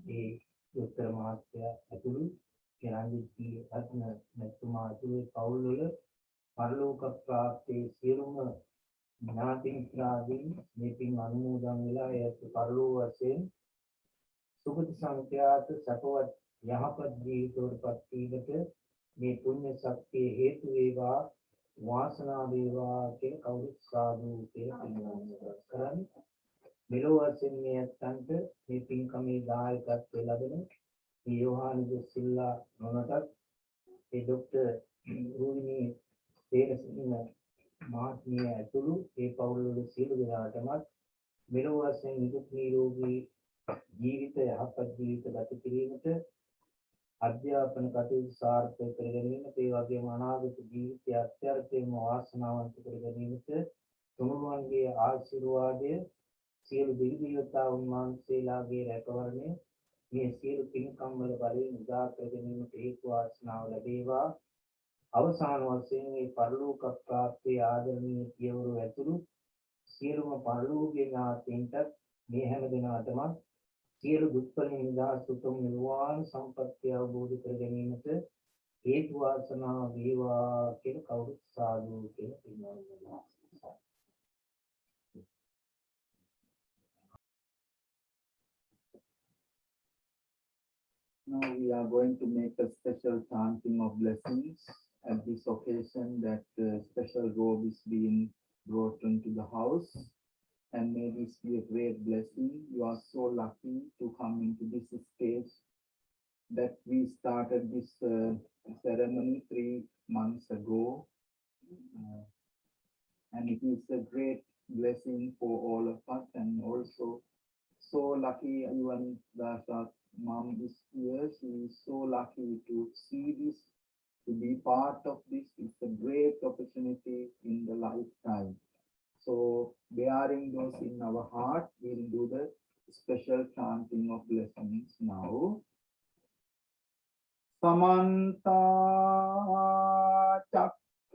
ඒ උත්තර මහත්තයා ඇතුළු රංජිත් රත්න මැතිතුමා ඇතුළු පවුල් වල පරලෝක ප්‍රාප්තියේ සියලුම ඥාතින්ත්‍රාදීන් මේ පින් අනුමෝදන් වෙලා ඒ පරලෝක වශයෙන් සුගති සංඛ්‍යාත සපවත් යහපත් ජීවිතවලපත් වීමට මේ පුණ්‍ය ශක්තිය හේතු වේවා, වාසනාව වේවා කියන කවුරුත් සාදු කියලා පින්වන්දනා කරන්නේ. මෙලොව වශයෙන් මේ අත්යන්ට මේ පින්කමේ දායකත්වය ලැබෙන මේ යෝහානිද සිල්ලා නෝනටත් ඒ ડોક્ટર රූවිනී තේරසිංහ මහත්මිය ඇතුළු ඒ පවුල් වල සියලු දෙනාටම මෙලොව වශයෙන් නිදුක් නිරෝගී ජීවිත යහපත් ජීවිත ගත කිරීමට, අධ්‍යාපන කටයුතු සාර්ථක කර ගැනීමට, ඒ වගේම අනාගත ජීවිතය අත්‍යර්ථයෙන්ම වාසනාවන්ත කර ගැනීමට තුනුරුවන්ගේ ආශිර්වාදය, සියලු දෙවි දේවතාවුන් වහන්සේලාගේ රැකවරණය මේ සියලු පින්කම් වල බලයෙන් උදා කර ගැනීමට හේතු වාසනාව ලැබේවා. අවසාන වශයෙන් මේ පරලෝක ප්‍රාප්තිය ආදරණීය පියවරු ඇතුළු සියලුම පරලෝකීය ඥාතීන්ට මේ හැම දිනකටම සියලු දුක්වලින් නිදහස් උතුම් නිර්වාණ සම්පත්තිය අවබෝධ කර ගැනීමට හේතු වාසනා වේවා කියලා කවුරුත් සාදු කියලා පින්වන්දනා. Now we are going to make a special chanting of blessings at this occasion that special robe is being brought into the house, and may this be a great blessing. You are so lucky to come into this stage that we started this ceremony 3 months ago, and it is a great blessing for all of us, and also so lucky even Dasha's mom is here. She is so lucky to see this, to be part of this. It's a great opportunity in the lifetime. So bearing those in our heart, we'll do the special chanting of blessings now. Samanta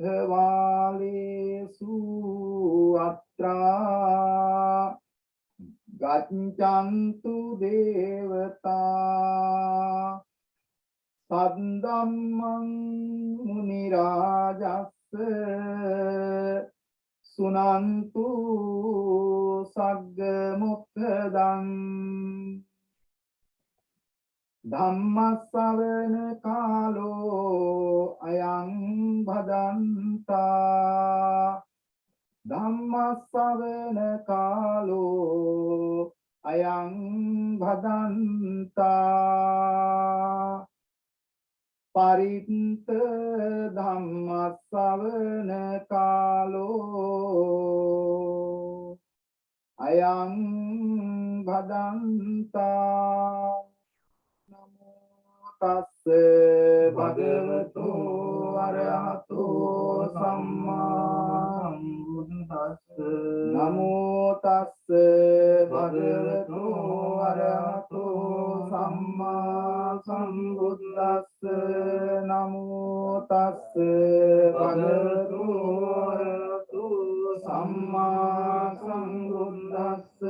අත්ථවාලේසු අත්‍රා ගච්ඡන්තු දේවතා සද්දම්මං මුනි රාජස්ස සුනන්තු සග්ග මොක්ඛදං ධම්මස්සවන කාලෝ අයං භදන්තා ධම්මස්සවන කාලෝ අයං භදන්තා පරිත්ත ධම්මස්සවන කාලෝ අයං භදන්තා තස්ස භගවතු අරහතෝ සම්මා සම්බුද්දස්ස නමෝ තස්ස භගවතු අරහතෝ සම්මා සම්බුද්දස්ස නමෝ තස්ස භගවතු අරහතෝ සම්මා සම්බුද්දස්ස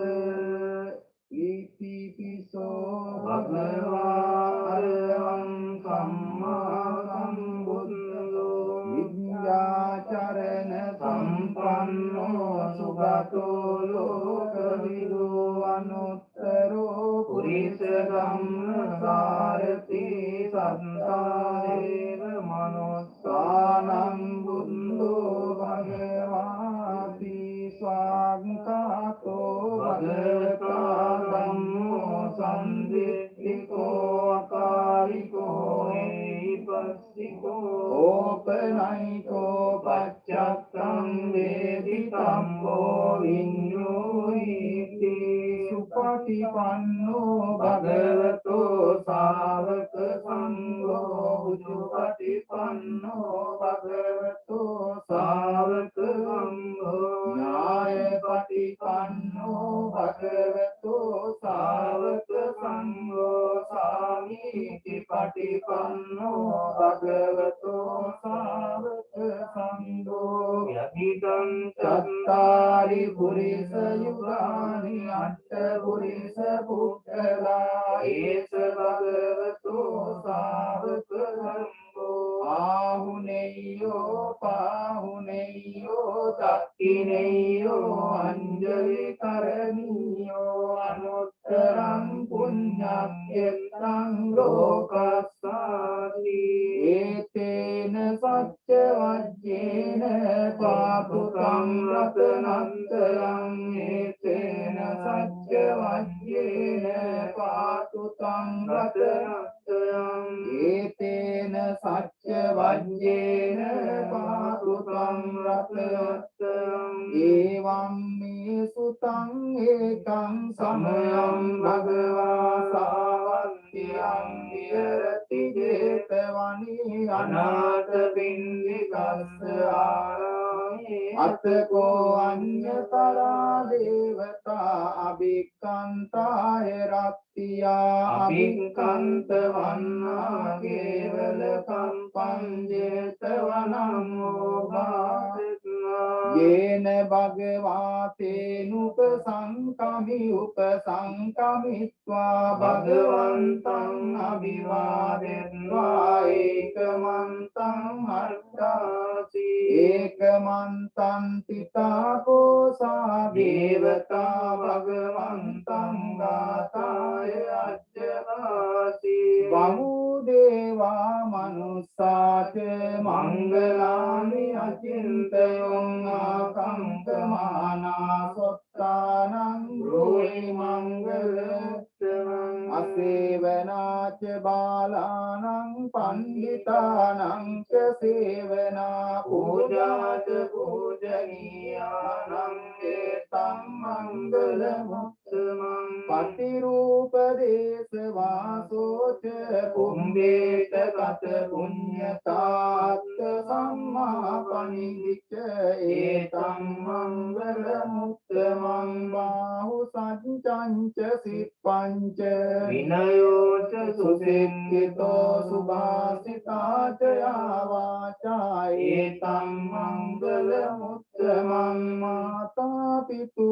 ඉතිපිසෝ භගවා අරහං සම්මා සම්බුද්ධෝ විඤ්ඤාචරණ සම්පන්නෝ සුගතෝ ලෝකවිදෝ අනුත්තරෝ පුරිස ධම්මසාරති සත්තාේව මනෝස්සානං බුද්ධෝ භගවාති ස්වාංකාතෝ භගවතා ධම්මෝ සම්දිත්තිකෝ අකාලිකෝ ඒපස්සිකෝ ඕපනයිකෝ පච්චත්තං වේදිතම්බෝ විඤ්ඤෝයිති සුපටිපන්නෝ භගවතෝ ශාවක සංඝෝ උජුපටිපන්නෝ භගවතෝ ශාවක සංඝෝ ඥායපටිපන්නෝ භගවතෝ ශාවක සංඝෝ සාමීති පටිපන්නෝ භගවතෝ ශාවක සංඝෝ යතිදං චත්තාරි පුරිස යුගානි අට්ඨ පුරිස පුක්ඛලා ඒස භගවතෝ ශාවක සංඝෝ ආහුනේයෝ පාහුනේයෝ දක්ඛිනේයෝ අංජලි කරණීයෝ අනුත්තරං පුඤ්ඤක්ඛෙත්තං ලෝකස්සාති ඒතේන සච්ච වජ්ජේන පාපුකං රතනන්තරං ඒතේන සච්ච වජ්ජේන පාතුතං රතනන්තරං ඒතේන සච්ච වජ්ජේන පාතුතං රතනන්තරං ඒවම් මේ සුතං ඒකං සමයං භගවා සාවන්තියං විහෙරති ජේතවනී අනාථ පින්ඩිකස්ස ආරාමේ අතකෝ අඤ්ඤතරා දේවතා අභික්ඛන්තාය රත්තියා අභික්ඛන්ත වන්නා කේවල කම්පං ජේතවනං ඕභාසෙත්වා යේන භගවා තේනුප සංකමි උපසංකමිත්වා භගවන්තං අභිවාදෙත්වා ඒකමන්තං අට්ඨාසි ඒකමන්තං තිතාකෝසා දේවතා භගවන්තං ගාතාය අජ්ජවාසි බහුදේවා මනුස්සාච මංගලානි අචින්තයං ආකංකමානා සොත්තානං රෝහි මංගලත්තමං අසේවනාච බාලානං පණ්ඩිතානං ච සේවනා පූජාච පූජනීයානං ඒතං මංගල මුත්තමං පටිරූප දේශ වාසෝච කුම්භේත කත පුඤ්ඤතාත්ත සම්මා පණිවිච්ච ඒතං මංගල මුත්තමං බාහු සච්චංච සිප්පංච විනයෝ ච සුසික්ඛිතෝ සුභාසිතාච යාවාචා ඒතං මංගල මුත්තමං මාතා පිතු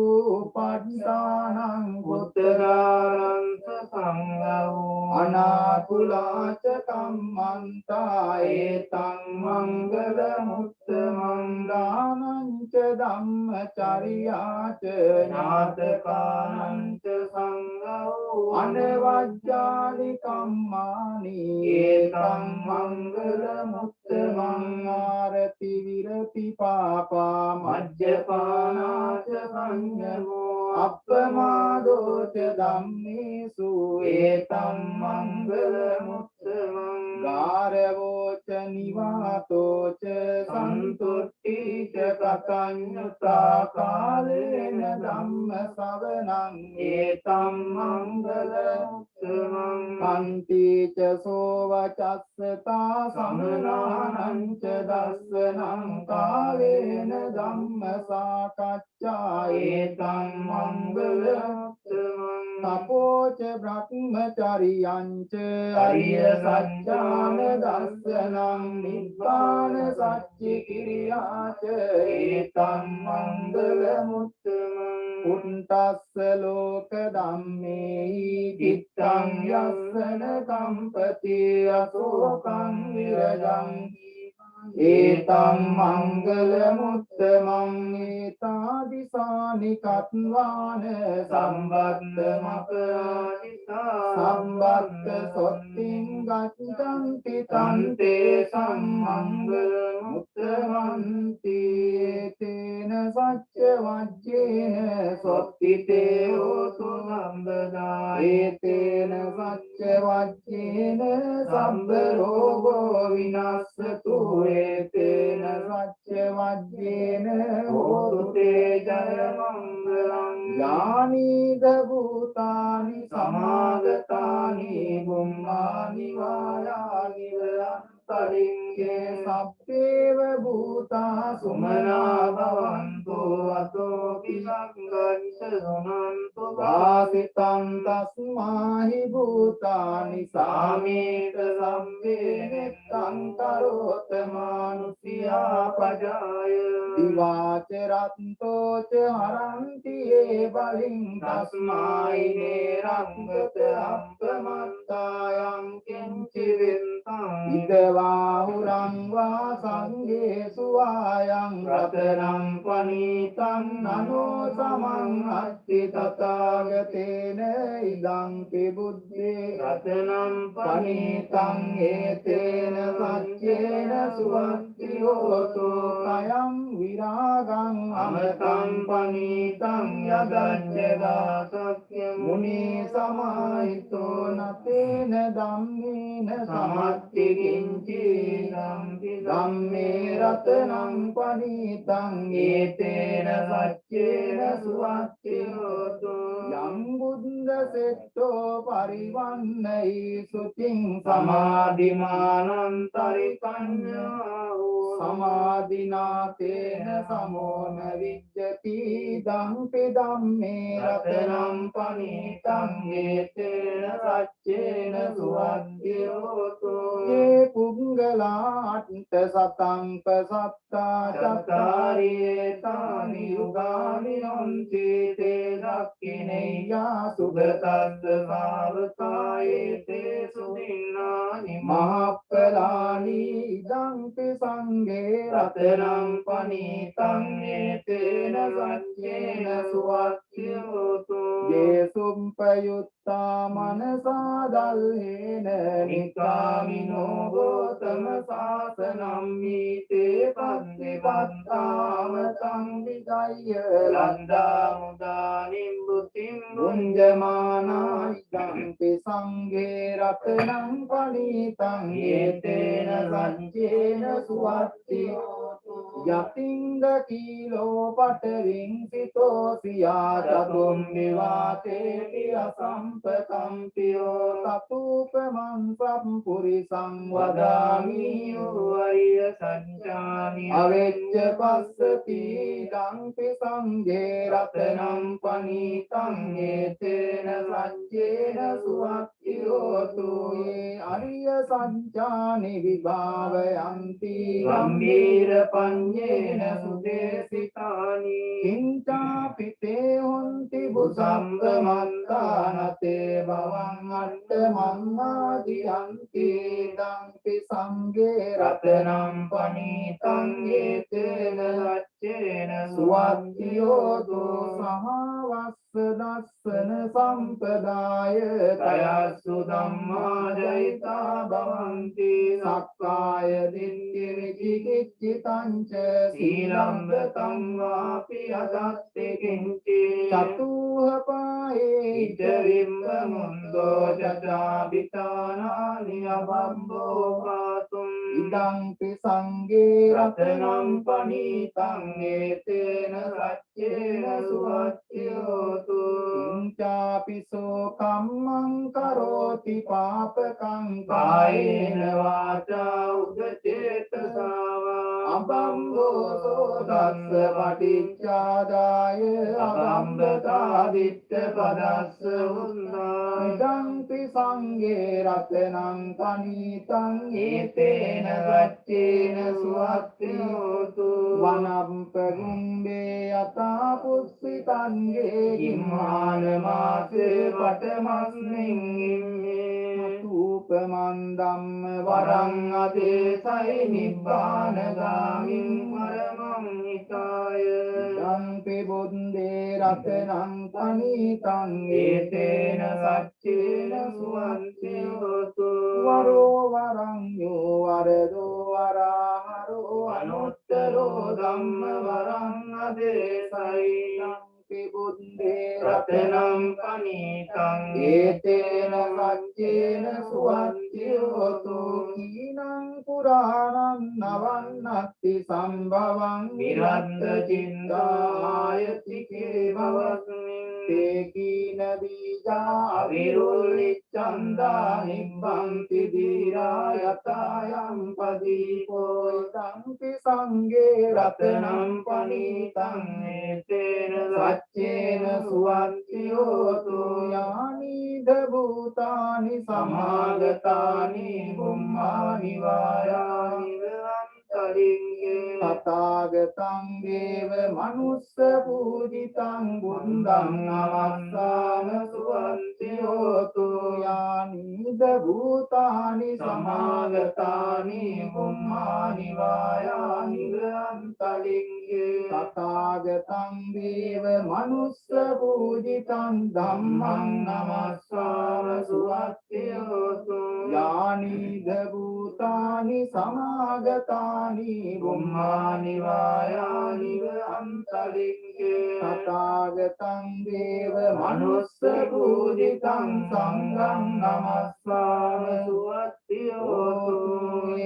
පට්ඨානං උත්තරාරං සංඝෝ අනාකුලාච කම්මන්තා ඒතං මංගල මුත්තමං දානං ච ධම්මචර්යාච ඥාතකානං ච සංඝෝ අනවජ්ජානි කම්මානි ඒතං මංගල මුත්තමං ආරති විරති පාපා මජ්ජපානාච සංයමෝ අප්පමාදෝ ච ධම්මේසු ඒතං මංගල මුත්තමං ගාරවෝ ච නිවාතෝ ච සන්තුට්ඨි ච කතඤ්ඤුතා කාලේන ධම්ම ශ්‍රවණං ඒතං මංගල මුත්තමං කන්ති ච සෝවචස්සතා සමනානං ච දස්සනං කාලේන ධම්ම සාකච්ඡා ඒතං මංගල මුත්තමං තපෝච බ්‍රහ්මචරියං ච අරිය සත්‍යාන දස්සනං නිබ්බාන සච්චි කිරියාච ඒතං මංගල මුත්තමං උත්තස්ස ලෝක ධම්මේහි චිත්තං යස්සන කම්පති අසෝකං විරජං ඒතං මංගල මුත්තමං ඒතාදිසානි කත්වාන සම්බද්ද මපරාදිසා සම්බද්ද සොත්තිං ගච්ඡන්ති තන්තේ සම්මංගල මුත්තමන්ති තේන සච්ච වජ්ජේන සොත්තිතේ හෝතු සම්බදා ඒතේන සච්ච වජ්ජේන සම්බ රෝගෝ විනස්සතු ඒතේන සච්ච වජ්ජේන හෝතු තේ ජය මංගලං යානීද භූතානි සමාගතානි බුම්මානි වායානි තරින්ගේ සබ්බේව භූතා සුමනා භවන්තු අතෝ පිසංගච්ඡ සුනන්තු වාසිතං තස්මාහි භූතානි සාමේත සම්වේනෙත්තං කරෝත මානුසියා පජාය දිවාච රත්තෝ ච හරන්ති ඒ බලින් තස්මායි නේරංගත අප්පමත්තායං කිංචි වින්තං ඉදවාහුරං වා සංඝේසු ආයං රතනං පනීතං නනෝ සමං අත්ති තථාගතේන ඉදං පිබුද්ධේ රතනං පනීතං ඒතේන සච්චේන සුවත්ති හෝතු කයං විරාගං අමතං පනීතං යදච්ඡදා සත්‍ය මුනි සමාහිතෝ නතේන ධම්මේන සමත්ති කිංචි ධම්මේ රතනං පනීතං ඒතේන සච්චේන සුවත්ති හෝතු යම් බුද්ධ සෙට්ඨෝ පරිවන්නයි සුතිං සමාධිමානං තරිකඤ්ඤා සමාධිනාතේන සමෝන විජ්ජති ධම්පි ධම්මේ රතනං පනීතං ඒතේන සච්චේන සුවත්ති හෝතු ඒ පුංගලාට සතං පසත්තා චත්තාරියේ තානි යුගානි යොන්ති තේ දක්ඛිනේයා සුගතස්ස සාවකායේ තේ සුදින්නානි මහප්පලානි ඉදං සංඝේ රතනං පනීතං ඒතේන සච්චේන සුවත්ති හෝතු යේසුම්පයුත්තා මනසා දල්හේන නිකාමිනෝ ගෝතම සාසනම් මීතේ පද්දිවත්තාම සංවිගය්‍ය ලන්දා මුදා නිම්බුතිම් මුඤ්ජමානා ඉදම්පි සංඝේ රතනං පනීතං ඒතේන සච්චේන සුවත්තියෝතු යතින්ද කීලෝ පටවින් සිතෝ සියා චතුම් විවාතේති අසම්පකම්පියෝ තතුපමං සම්පුරිසං වදාමි වය සංචානි අවෙච්ච පස්සති දම්පි සංඝේ රතනං පනීතං ඒතේන සච්චේන සුවත්තියෝතු යේ අරිය සංචානි විභාවයන්ති ගම්බීර පඤ්ඤේන සුදේසිතානි කිංචාපිතේ හොන්ති බුසම්පමත්තානතේ භවං අට්ඨමං ආදියන්ති දම්පි සංඝේ රතනං පනීතං ඒතේන සච්චේන සුවත්තියෝතු සහවස්ස දස්සන සම්පදාය තයස්සු ධම්මාජයිතා භවන්ති සක්කාය දිට්ඨි විචිකිච්ඡිතං ච සීලම්බතං වාපි අදත්ති කිංචි චතුහපායේ ඉද විම්බ මුන්දෝ ජජාබිතානානි අබම්බෝ පාතුම් ඉදංපි සංඝේ රතනං පනීතං ඒතේන සච්චේන සුවත්තියෝතු කිංචාපිසෝ කම්මං කරෝති පාපකං කායේන වාචා උදචේතසාවා අබම්බෝ දස්ස පටිච්චාදාය අබම්බතා දිට්ඨ පදස්ස උන්නා ඉදංපි සංඝේ රතනං පනීතං ඒතේන සච්චේන සුවත්තියෝතු වනම්පගුම්බේ යතා පුස්සිතංගේ කිම්මාන මාසේ පඨමස්මින් ඉම්මේ සූපමන් ධම්ම වරං අදේසයි නිබ්බාන ගාමින් පරමං හිතාය දම්පි බුද්දේ රතනං පනීතං ඒතේන සච්චේන සුවන්තියෝතු වරෝ වරං යෝ වරදෝ වරාහරෝ අනුත්තරෝ ධම්ම වරං අදේසයි දම්පි බුද්දේ රතනං පනීතං ඒතේන සච්චේන සුවන්තියෝතු කීනං පුරාණං නවන්නත්ති සම්භවං විරද්ද චින්තායතිකේ භවස්මින් තේකීන බීජා අවිරුල්ලිච්ඡන්දා නිබ්බන්ති දීරා යතායම් පදීපෝ ඉදංපි සංඝේ රතනං පනීතං ඒතේන සච්චේන සුවත්තියෝතු යානිද භූතානි සමාගතානි බුම්මානි වායානි අන්තරින්ගේ තථාගතං දේව මනුස්ස පූජිතං බුද්ධං නමස්සාන සුවන්තියෝතු යානිද භූතානි සමාගතානි බුම්මානි වායානි අන්තරින්ගේ තථාගතං දේව මනුස්ස පූජිතං ධම්මං නමස්සාන සුවත්තියෝතු යානිද භූතානි සමාගතානි බුම්මානි වායානි අන්තරින්ගේ තථාගතං දේව මනුස්ස පූජිතං සංඝං නමස්සාන සුවත්තියෝතු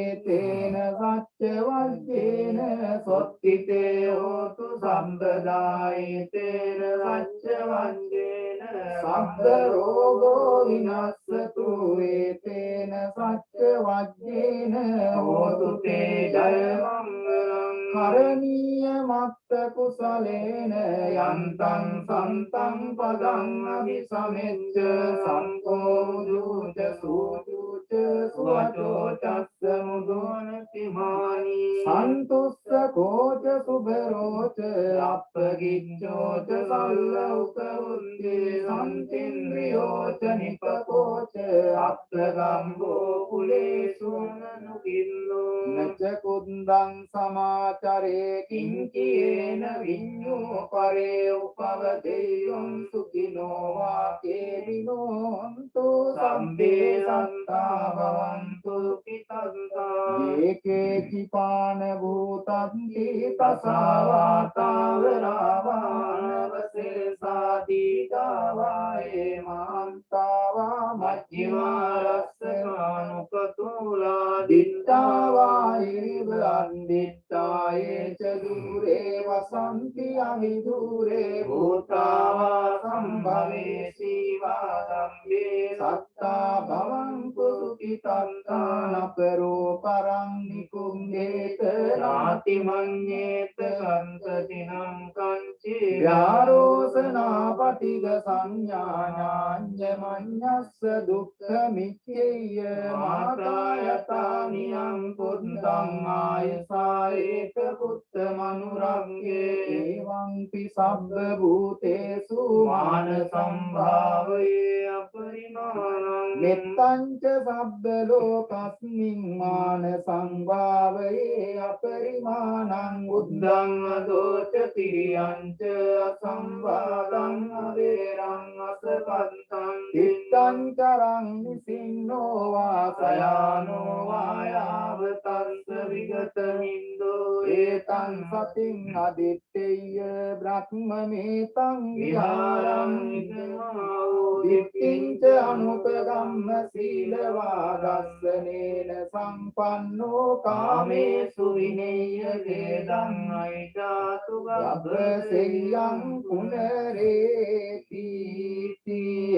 ඒතේන සච්ච වජ්ජේන සොත්තිතේ හෝතු සම්පදායේතේන සච්ච වජ්ජේන සබ්බ රෝගෝ විනස්සතු ඒතේන සච්ච වජ්ජේන හෝතු තේ ජය මංගලං කරණීය මත්ත කුසලේන යන්තං සන්තං පදං අபிසමෙච්ච සම්පෝ දුච සූච සුවචෝ චස්ස මුදෝනති මානි සන්තුස්ස කෝච සුභරෝච අප්පගිච්ඡෝච සල්ලෞක උත්තේ සම්තින්ද්‍රියෝච නිපකෝච අත්තගම්බෝ කුලේසු නනුකින්නෝ නච කුන්දං සමාචරේ කිංචේන විඤ්ඤෝ පරේ උපවදේයං සුඛි සුඛිනෝ වාකේවිනෝන්තු සම්බේ සත්තා භවන්තු සුඛිතන්තා ඒකේචි පාන භූතන්ති තසාවාතාවරාවානවසේසාදීගාවා ඒමාන්තාවා මජ්ජිමාරස්සකානුකතුලා දිට්ඨාවා ඒව අන්දිට්ඨායේච දුරේ වසන්ති අවිදුරේ භූතාවා සම්භවේසීවා සම්බේ සත්තා භවන්තු සුඛිතන්තානපරෝ පරං නිකුංගේත නාති මඤ්ඤේත කන්තතිනං කංචේ යාරෝසනා පටිග සංඥානාඤ්ඤ මඤ්ඤස්ස දුක්ඛ මිච්ඡේය මාතා යතානියං පුත්තං ආයසායේක පුත්ත මනුරංගේ එවං පි සබ්බ භූතේසු මාන සම්භාවයේ අපරිමාණං මෙත්තං ච සබ්බ ලෝකස්මින් මාන සංභාවයේ අපරිමාණං උද්දං අදෝච තිරියං ච අසම්භාදං අවේරං අසපත්තං තිත්තං කරං නිසින්නෝ වාසයානෝ වායාවතං විගත මින්දෝ ඒතං සතින් අදිත්තේය බ්‍රහ්මමේතං විහාරං ඉදමාවෝ දිට්ඨිංච අනුපගම්ම සීලවාදස්සනේන සම්පන්නෝ කාමේසු විනේය වේදං අයිජාතු ගබ්බසෙය්‍යං පුනරේති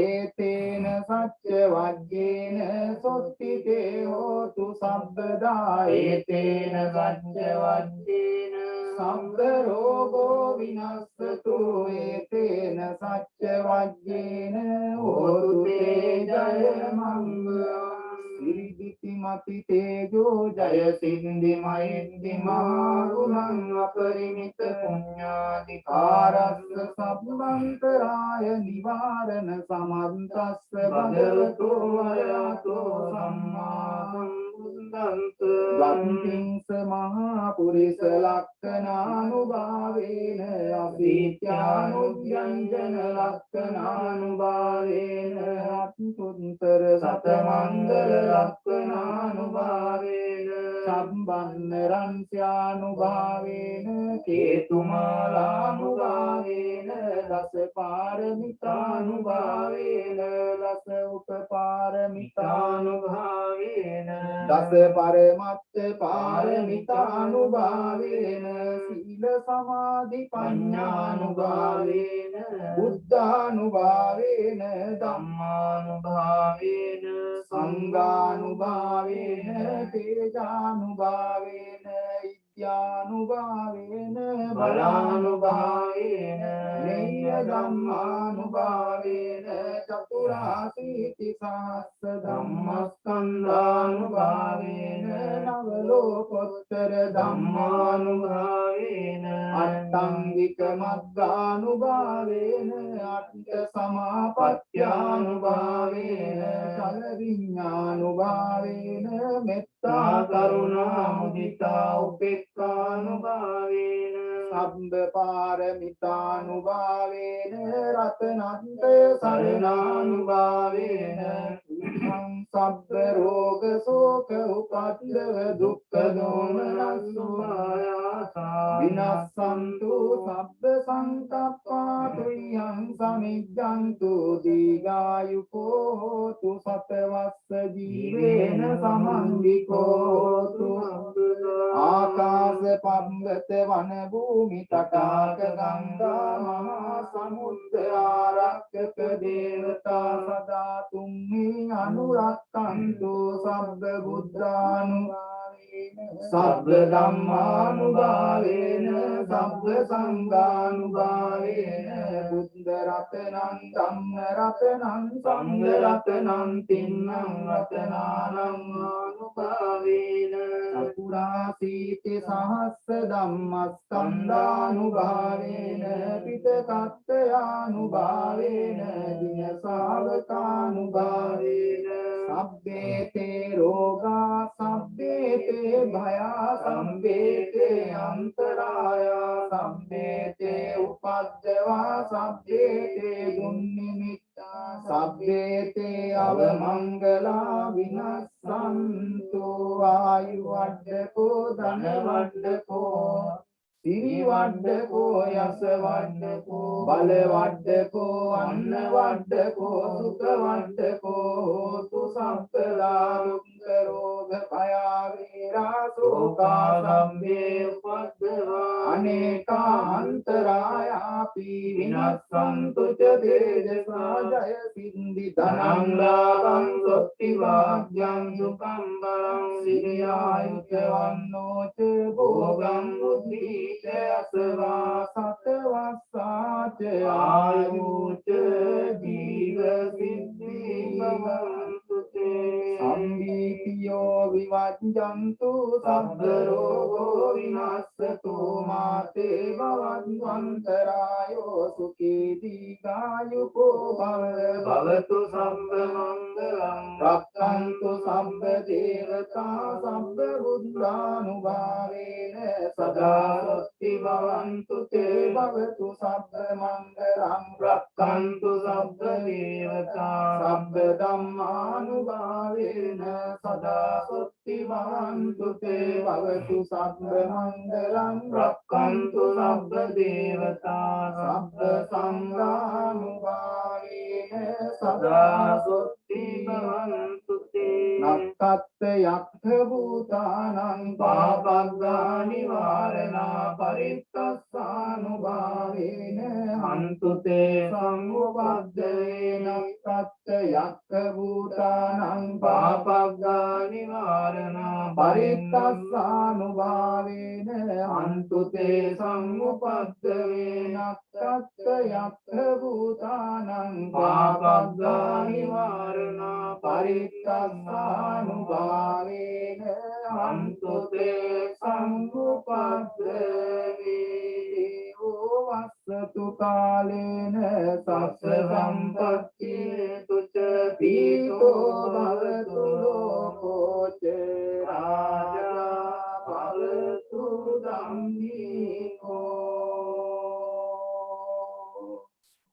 ඒතේන සච්ච වජ්ජේන සොත්තිතේ හෝතු සම්පදා ඒතේන සච්ච වජ්ජේන සම්බ රෝගෝ විනස්සතු ඒතේන සච්ච වජ්ජේන හෝතු තේ ජය මංගලං සිරිදිති මති තේජෝ ජය සින්දි මහින්දි මහගුණං අපරිමිත පුඤ්ඤාධිකාරස්ස සබ්බන්තරාය නිවාරණ සමන්තස්ස භගවතු වරහතෝ සම්මා සම්බුද්දන්ත වන්තිංස මහා පුරිස ලක්ඛනානුභාවේන අභිත්‍යානුජ්ජංජන ලක්ඛනානුභාවේන අත්තුත්තර සතමංගල ලක්ඛනානුභාවේන සම්බන්නරංස්යානුභාවේන කේතුමාලානුභාවේන දස පාරමිතානුභාවේන දස උපපාරමිතානුභාවේන දස පරමත්ත පාරමිතානුභාවේන සීල සමාධි පඤ්ඤානුභාවේන බුද්ධානුභාවේන ධම්මානුභාවේන සංඝානුභාවේන තේජානුභාවේන විද්‍යානුභාවේන බලානුභාවේන නේය ධම්මානුභාවේන චතුරාසීති සහස්ස ධම්මස්කන්ධානුභාවේන නව ලෝකෝත්තර ධම්මානුභාවේන අට්ඨංගික මග්ගානුභාවේන අට්ඨ සමාපත්‍යානුභාවේන චල විඥානුභාවේන මෙත්තා කරුණා මුදිතා උපේක්ඛානුභාවේන සම්බ පාරමිතානුභාවේන රතනන්තය සරණානුභාවේන සබ්බ රෝග ශෝක උපද්දව දුක්ඛ දෝමනස්සුභායාසා විනස්සන්තු සබ්බ සංකප්පා තුයං සමිජ්ජන්තු දීඝායුකෝ හෝතු සතවස්ස ජීවේන සමන්විකෝ හෝතු ආකාශ පබ්බත වන භූමි තටාක ගංගා මහා සමුද්ද ආරක්ෂක දේවතා සදා තුම්හි අනුරක්ඛන්තු සබ්බ බුද්ධානුභාවේන සබ්බ ධම්මානුභාවේන සබ්බ සංඝානුභාවේන බුද්ධ රතනං ධම්ම රතනං සංඝ රතනං තින්නං රතනානං ආනුභාවේන චතුරාසීති සහස්ස ධම්මස්කන්ධානුභාවේන පිටකත්ථයානුභාවේන දින ශාවකානුභාවේන සබ්බේතේ රෝගා සබ්බේතේ භයා සබ්බේතේ අන්තරායා සබ්බේතේ උපද්දවා සබ්බේතේ දුන්නි සබ්බේතේ අවමංගලා විනස්සන්තු ආයුවඩ්ඩකෝ ධනවඩ්ඩකෝ සිරි වඩ්ඩකෝ යස වඩ්ඩකෝ බල වඩ්ඩකෝ අන්න වඩ්ඩකෝ සුඛ වඩ්ඩකෝ හෝතු සම්පලා දුක්ඛ රෝග භය වේරා සෝකා සම්මේ උපද්දවා අනේකා අන්තරායාපි විනස්සන්තු ච දේජසා ජය සින්දි ධනං ලාභං සොත්ති වාග්යං සුඛං බලං සිරියායුත වන්නෝ ච භෝගං බුද්ධි අසවා සතවස්සාච ආයුච ජීව සිද්ධි භවන්තු තේ සම්බීතියෝ විවජ්ජන්තු සබ්බ රෝගෝ විනස්සතු මාතේ භවන්වන්තරායෝ සුඛී දීඝායුකෝ භවතු සම්බ මංගලං රක්ඛන්තු සම්බ දේවතා සම්බ බුද්ධානුභාවේන සදා සොත්ති භවන්තු තේ භවතු සබ්බ මංගලං රක්ඛන්තු සබ්බ දේවතා සබ්බ ධම්මානුභාවේන සදා සොත්ති භවන්තු තේ භවතු සබ්බ මංගලං රක්ඛන්තු සබ්බ දේවතා සබ්බ සංඝානුභාවේන සදා සොත්ති භවන්තු තේ නක්ඛත් යක්ඛ භූතානං පාපග්ගානි වාරණා පරිත්තස්සානුභාවේන හන්තු තේ සංඋපද්දේන නක්ඛත් යක්ඛ භූතානං පාපග්ගානි වාරණා පරිත්තස්සානුභාවේන හන්තු තේ සංඋපද්දේන නක්ඛත් යක්ඛ භූතානං පාපග්ගානි වාරණා පරිත්තස්සානුභාවේන හන්තු තේ සංඝුපද්දේ වස්සතු කාලේන සස්ස සම්පත්ති තුච පීතෝ භවතු ලෝකෝ ච රාජා භවතු ධම්මිකෝ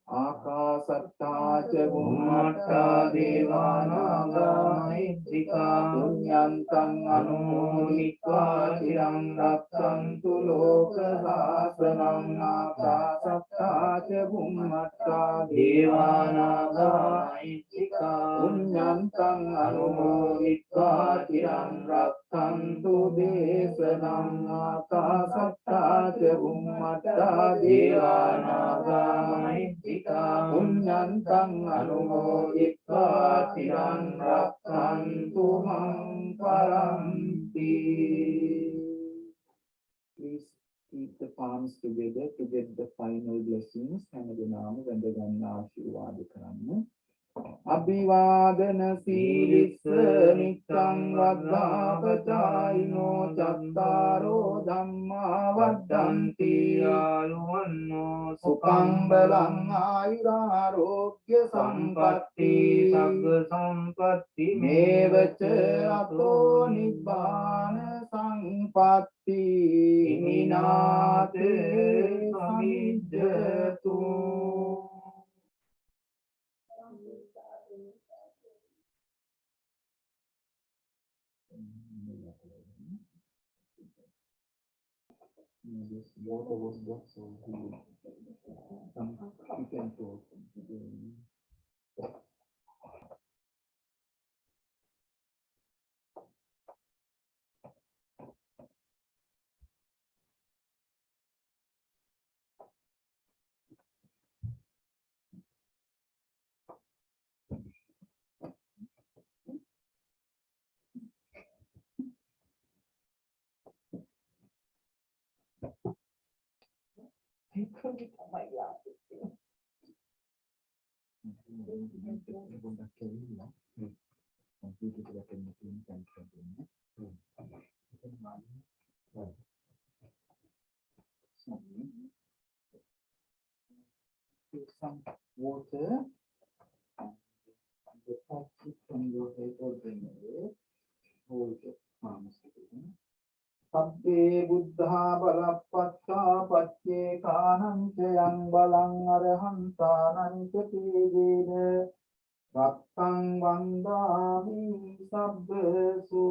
ආකාසත්තා ච බුම්මත්තා දේවානාගා මහිත්‍තිකා පුඤ්ඤන්තං අනුමෝදිत्वा চিරං රක්ඛන්තු ලෝක සාසනං ආකාසත්තා ච බුම්මත්තා දේවානාගා මහිත්‍තිකා පුඤ්ඤන්තං අනුමෝදිत्वा চিරං රක්ඛන්තු දේශනං ආකාසත්තා ච බුම්මත්තා දේවානාගා මහිත්‍තිකා පුඤ්ඤන්තං අනුමෝදිत्वा চিරං රක්ඛන්තු මං පරන්ති. Please keep the palms together to get the final blessings. හැම දිනම වැඳ ගන්න ආශිර්වාද කරන්න. අභිවාදන සීලිස්ස නිච්ඡං වද්ධාපචායිනෝ චත්තාරෝ ධම්මා වද්දන්ති ආයුවන්නෝ සුඛං බලං ආයුරාෝග්‍ය සම්පatti සග්ග සම්පatti මේවච අතෝ නිබ්බාන සංපatti හිමිනාතේ සමිජ්ජතු. This water was got so good. You can talk. Take some water and the plastic from your head or bring away. Hold your palms together. Sabbe buddha balappatta pacce kanam ca yang balang arahantanam ca tejena රත්තං වන්දාමි සබ්බසු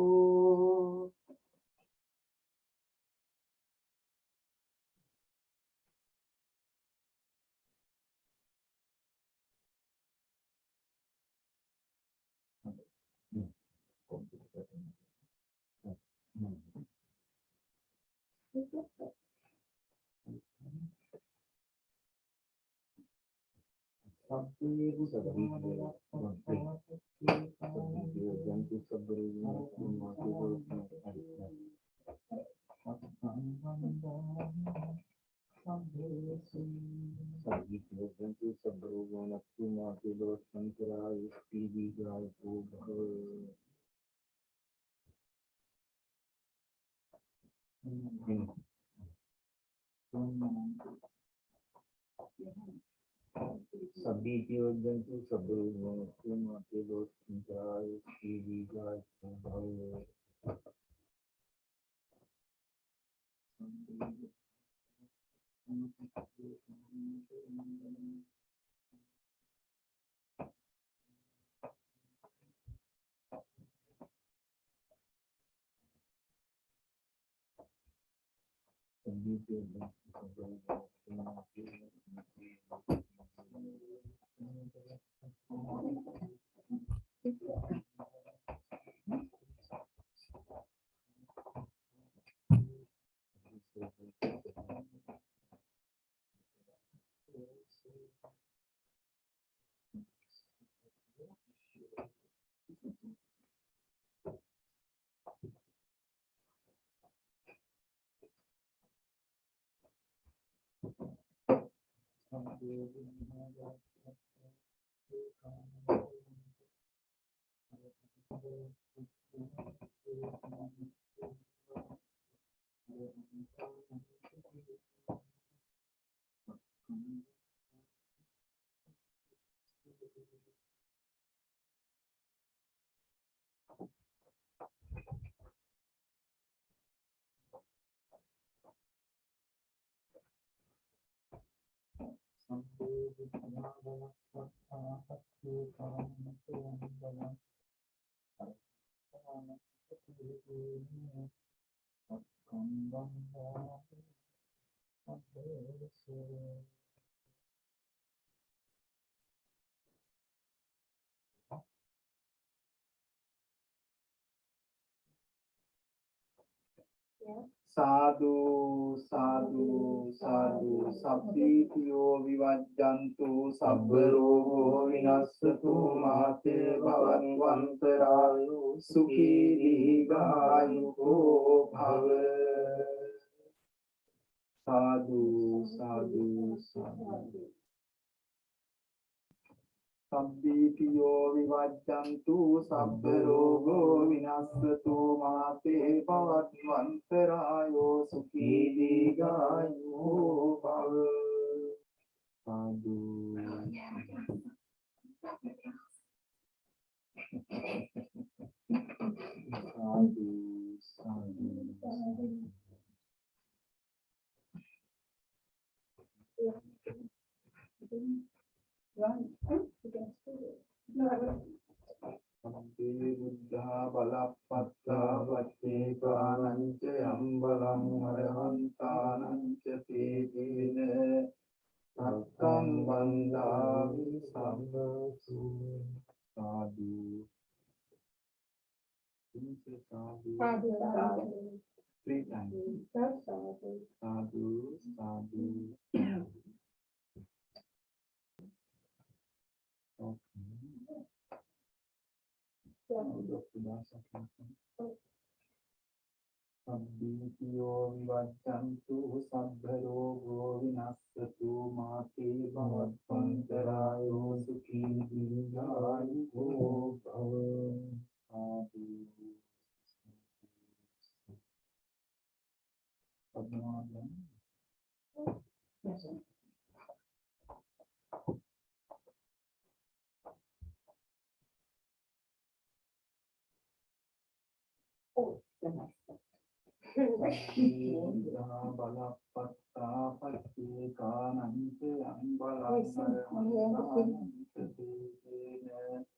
සාදු සාදු සාදු සබ්බීතියෝ විවජ්ජන්තු සබ්බ රෝගෝ විනස්සතු මාතේ භවන්වන්තරායෝ සුඛී දීඝායුකෝ භව සාදු සාදු සාදු සබ්බීතියෝ විවජ්ජන්තු සබ්බ රෝගෝ විනස්සතු මාතේ භවන්වන්තරායෝ සුඛී දීඝායුකෝ භව සාදු සාදු සාදු සම්පේ බුද්ධා බලප්පත්තා වච්චේ කානංච යම්බලං අරහන්තානං ච තේජේන සත්තං වන්දාමි සම්බසු සාදු සාදු three times සාදු සාදු සබ්බීතියෝ විවජ්ජන්තු සබ්බ රෝගෝ විනස්සතු මාතේ භවත්වන්තරායෝ සුඛී දීඝායුකෝ භව සාදු පద్මාවතං බලප්පත්තා පච්චේ කානංච යම්බලං අරහන්තානං ච තේජේන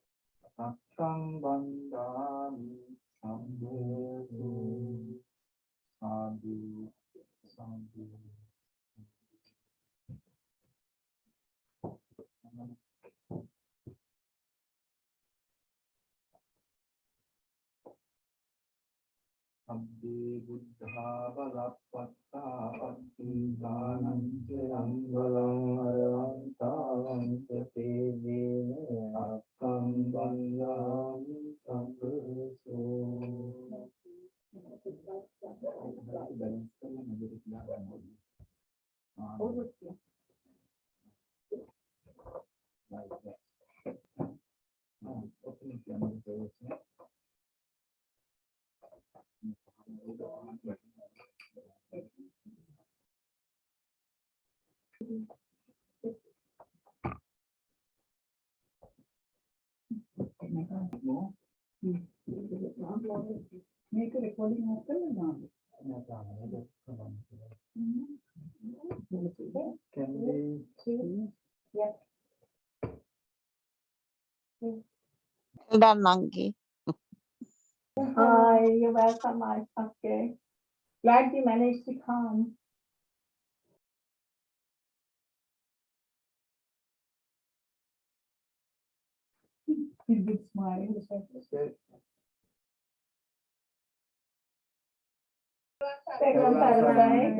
අබ්බේ බුද්ධා බලප්පත්තා අත්ථානං චරං බලං අරහන්තාං තේ දේන අක්ඛං බන්ධාමි සම්පසෝ මේක රෙකෝඩින් හරි කරනවා can they yes Well done, monkey. hi you're welcome okay glad you managed to come good smile say Pegang baik.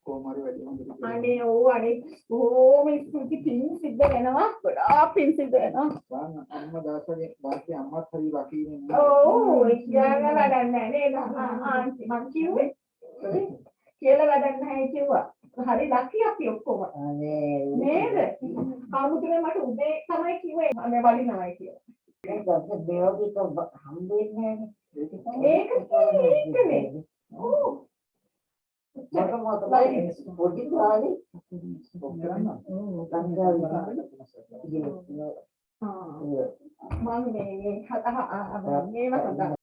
කොහොමරි වැඩි හොඳට අනේ ඕ අනේ ඕම ස්තුති පින් සිද්ධ වෙනවා ගොඩාක් පින් සිද්ධ වෙනවා අම්මා දාසගේ අම්මත් හරි වකීනේ ඕ ඉතින් වැඩක් නැහැ නේද ආන්ටි මං කිව්වේ කියලා වැඩක් නැහැ කිව්වා හරි ලක්කි අපි ඔක්කොම නේද කවුරුද මට උදේ තමයි කිව්වේ මම වඩිනවයි කියලා ඒක ඒකනේ ඕ පොඩි කාලේ මම මේ